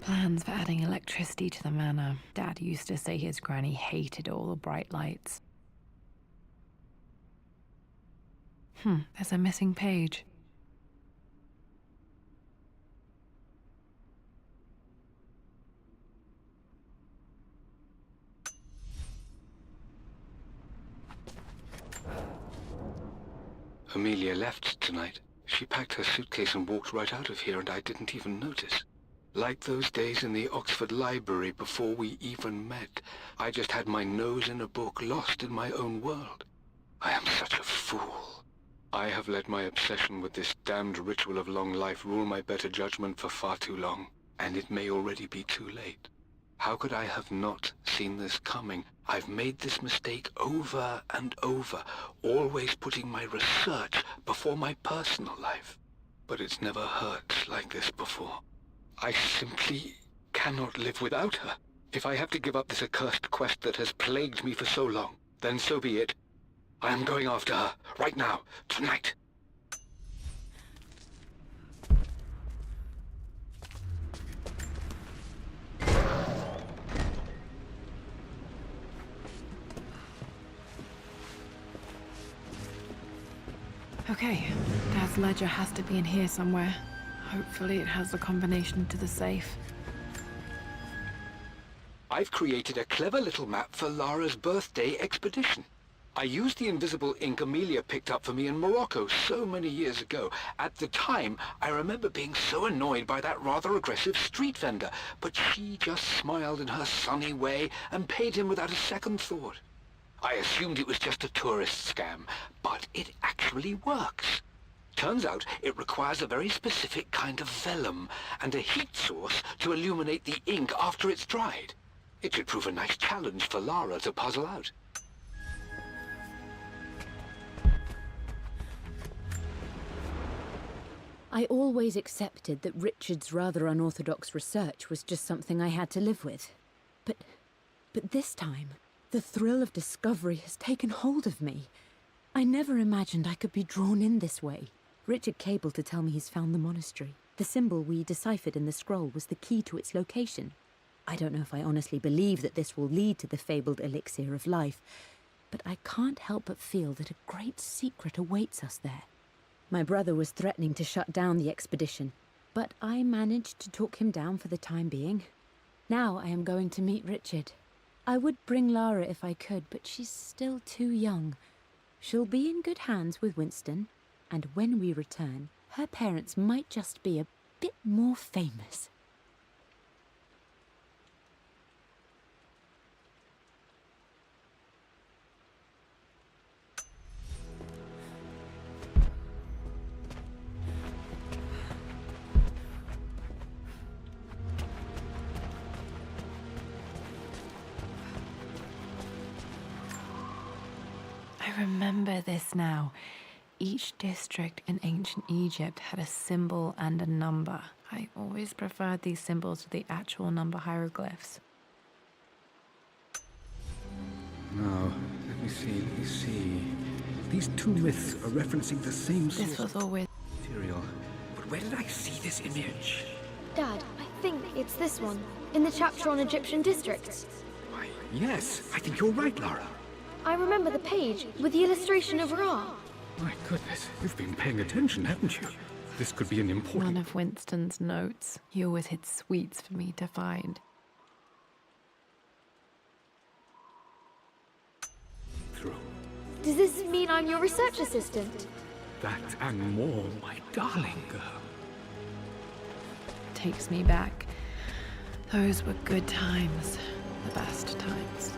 Plans for adding electricity to the manor. Dad used to say his granny hated all the bright lights. There's a missing page. Amelia left tonight. She packed her suitcase and walked right out of here, and I didn't even notice. Like those days in the Oxford Library before we even met, I just had my nose in a book, lost in my own world. I am such a fool. I have let my obsession with this damned ritual of long life rule my better judgment for far too long, and it may already be too late. How could I have not seen this coming? I've made this mistake over and over, always putting my research before my personal life. But it's never hurt like this before. I simply cannot live without her. If I have to give up this accursed quest that has plagued me for so long, then so be it. I am going after her, right now, tonight. Okay, Dad's ledger has to be in here somewhere. Hopefully it has the combination to the safe. I've created a clever little map for Lara's birthday expedition. I used the invisible ink Amelia picked up for me in Morocco so many years ago. At the time, I remember being so annoyed by that rather aggressive street vendor, but she just smiled in her sunny way and paid him without a second thought. I assumed it was just a tourist scam, but it actually works. Turns out it requires a very specific kind of vellum and a heat source to illuminate the ink after it's dried. It should prove a nice challenge for Lara to puzzle out. I always accepted that Richard's rather unorthodox research was just something I had to live with. But this time, the thrill of discovery has taken hold of me. I never imagined I could be drawn in this way. Richard cabled to tell me he's found the monastery. The symbol we deciphered in the scroll was the key to its location. I don't know if I honestly believe that this will lead to the fabled elixir of life, but I can't help but feel that a great secret awaits us there. My brother was threatening to shut down the expedition, but I managed to talk him down for the time being. Now I am going to meet Richard. I would bring Lara if I could, but she's still too young. She'll be in good hands with Winston, and when we return, her parents might just be a bit more famous. I remember this now. Each district in ancient Egypt had a symbol and a number. I always preferred these symbols to the actual number hieroglyphs. Now, let me see. These two myths are referencing the same source This was always material. But where did I see this image? Dad, I think it's this one, in the chapter on Egyptian districts. Why, yes, I think you're right, Lara. I remember the page with the illustration of Ra. My goodness, you've been paying attention, haven't you? This could be an important... One of Winston's notes. He always hid sweets for me to find. Through. Does this mean I'm your research assistant? That and more, my darling girl. Takes me back. Those were good times. The best times.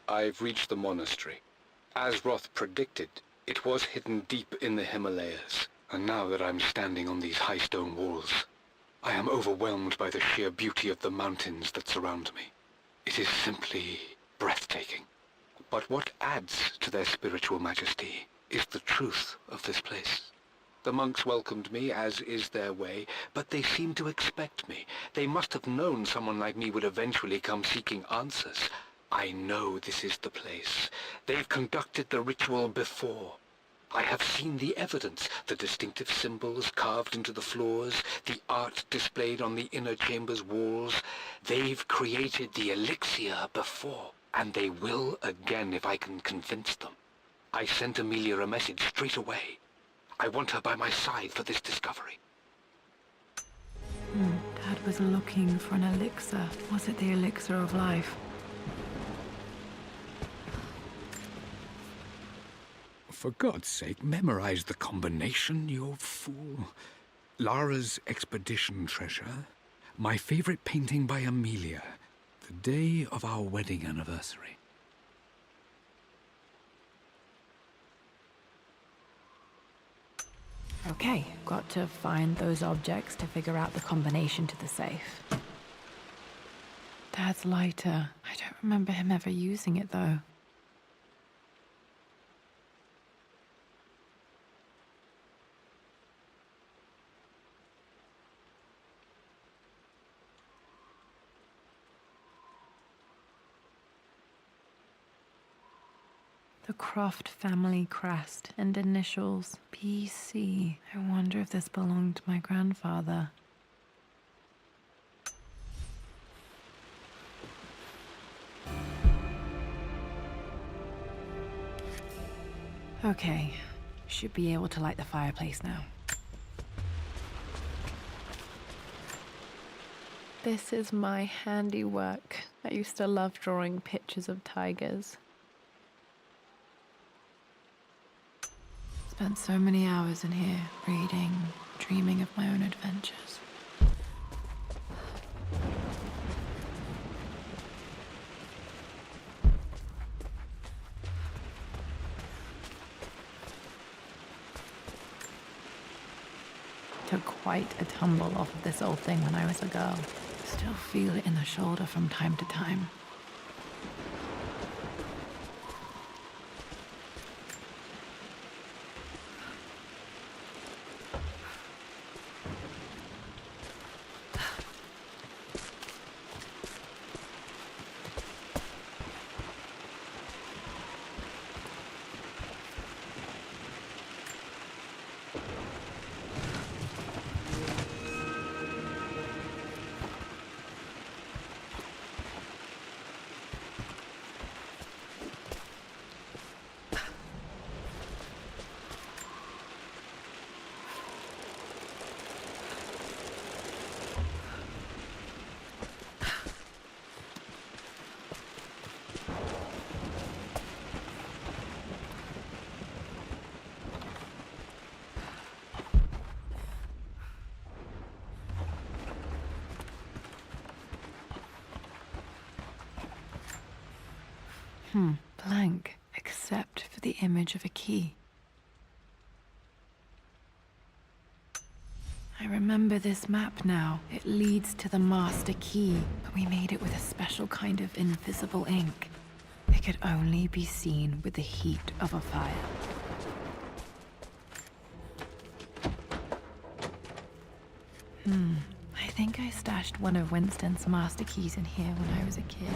I've reached the monastery. As Roth predicted, it was hidden deep in the Himalayas. And now that I'm standing on these high stone walls, I am overwhelmed by the sheer beauty of the mountains that surround me. It is simply breathtaking. But what adds to their spiritual majesty is the truth of this place. The monks welcomed me, as is their way, but they seemed to expect me. They must have known someone like me would eventually come seeking answers. I know this is the place. They've conducted the ritual before. I have seen the evidence, the distinctive symbols carved into the floors, the art displayed on the inner chamber's walls. They've created the elixir before, and they will again if I can convince them. I sent Amelia a message straight away. I want her by my side for this discovery. Dad was looking for an elixir. Was it the elixir of life? For God's sake, memorize the combination, you fool. Lara's expedition treasure, my favorite painting by Amelia, the day of our wedding anniversary. Okay, got to find those objects to figure out the combination to the safe. Dad's lighter. I don't remember him ever using it, though. The Croft family crest and initials BC. I wonder if this belonged to my grandfather. Okay, should be able to light the fireplace now. This is my handiwork. I used to love drawing pictures of tigers. Spent so many hours in here, reading, dreaming of my own adventures. Took quite a tumble off of this old thing when I was a girl. Still feel it in the shoulder from time to time. Blank, except for the image of a key. I remember this map now. It leads to the master key, but we made it with a special kind of invisible ink. It could only be seen with the heat of a fire. I think I stashed one of Winston's master keys in here when I was a kid.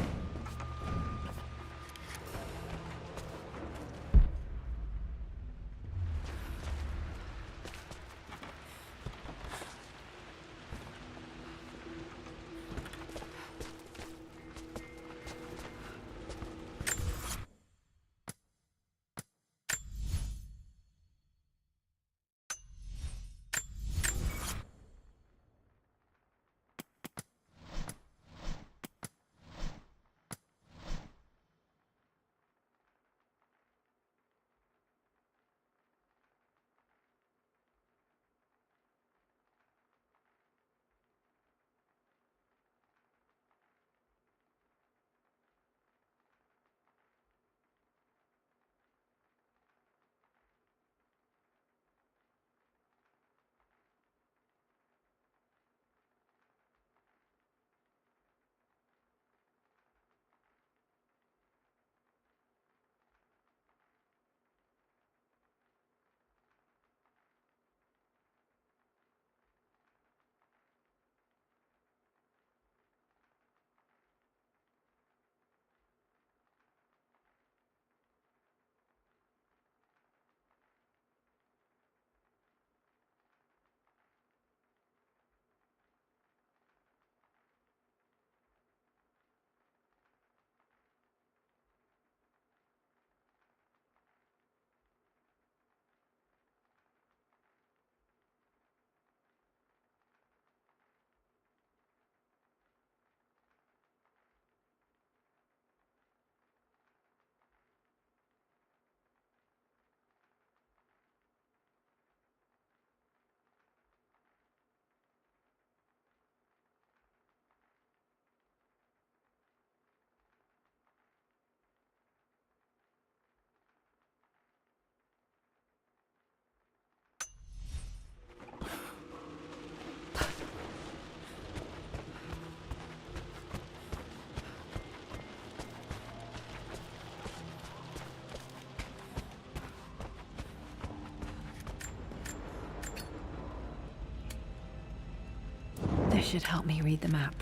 should help me read the map.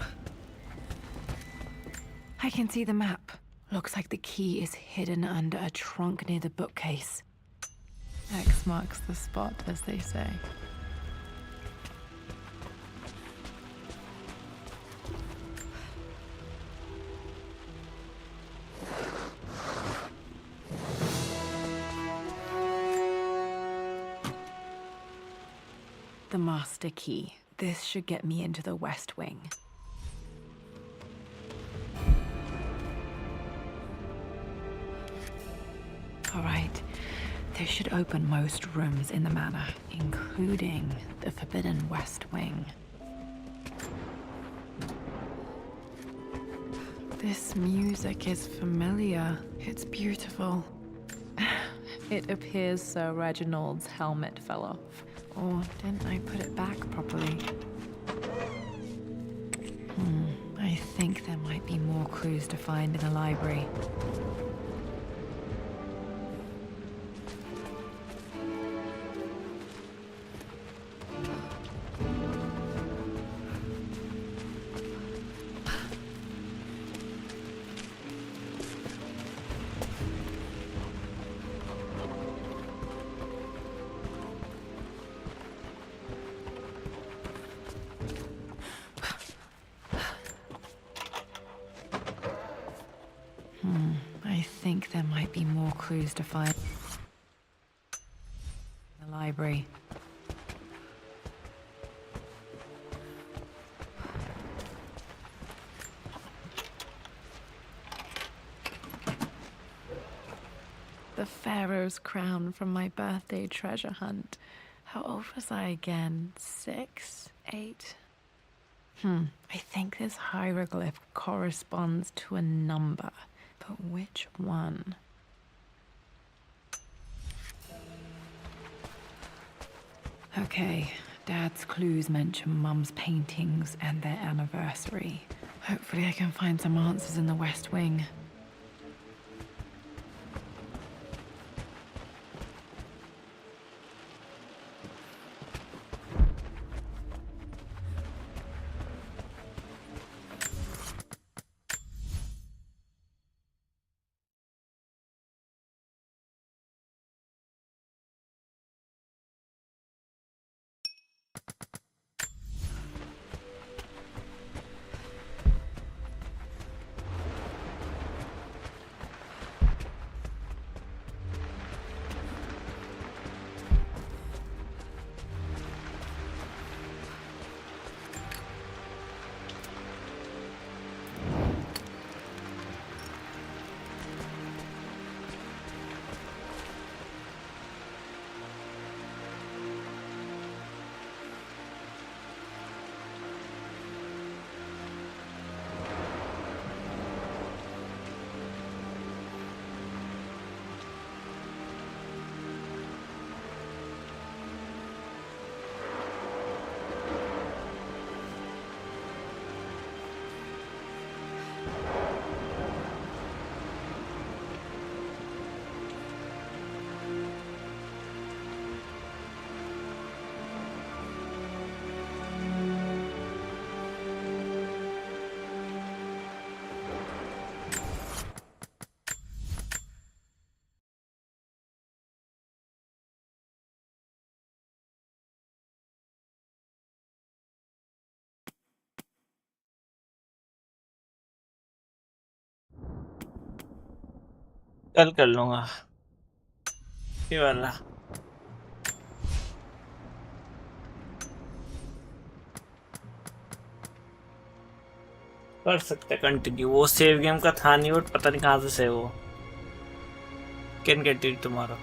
I can see the map. Looks like the key is hidden under a trunk near the bookcase. X marks the spot, as they say. The master key. This should get me into the West Wing. All right. This should open most rooms in the manor, including the Forbidden West Wing. This music is familiar. It's beautiful. It appears Sir Reginald's helmet fell off. Or didn't I put it back properly? I think there might be more clues to find in the library. I think there might be more clues to find in the library. The Pharaoh's crown from my birthday treasure hunt. How old was I again? 6? 8? I think this hieroglyph corresponds to a number. But which one? Okay, Dad's clues mention Mum's paintings and their anniversary. Hopefully I can find some answers in the West Wing. कल कर लूंगा ये वाला कर सकते continue वो save game का था नहीं बट पता नहीं कहाँ से सेव हो कैन गेट इट टुमारो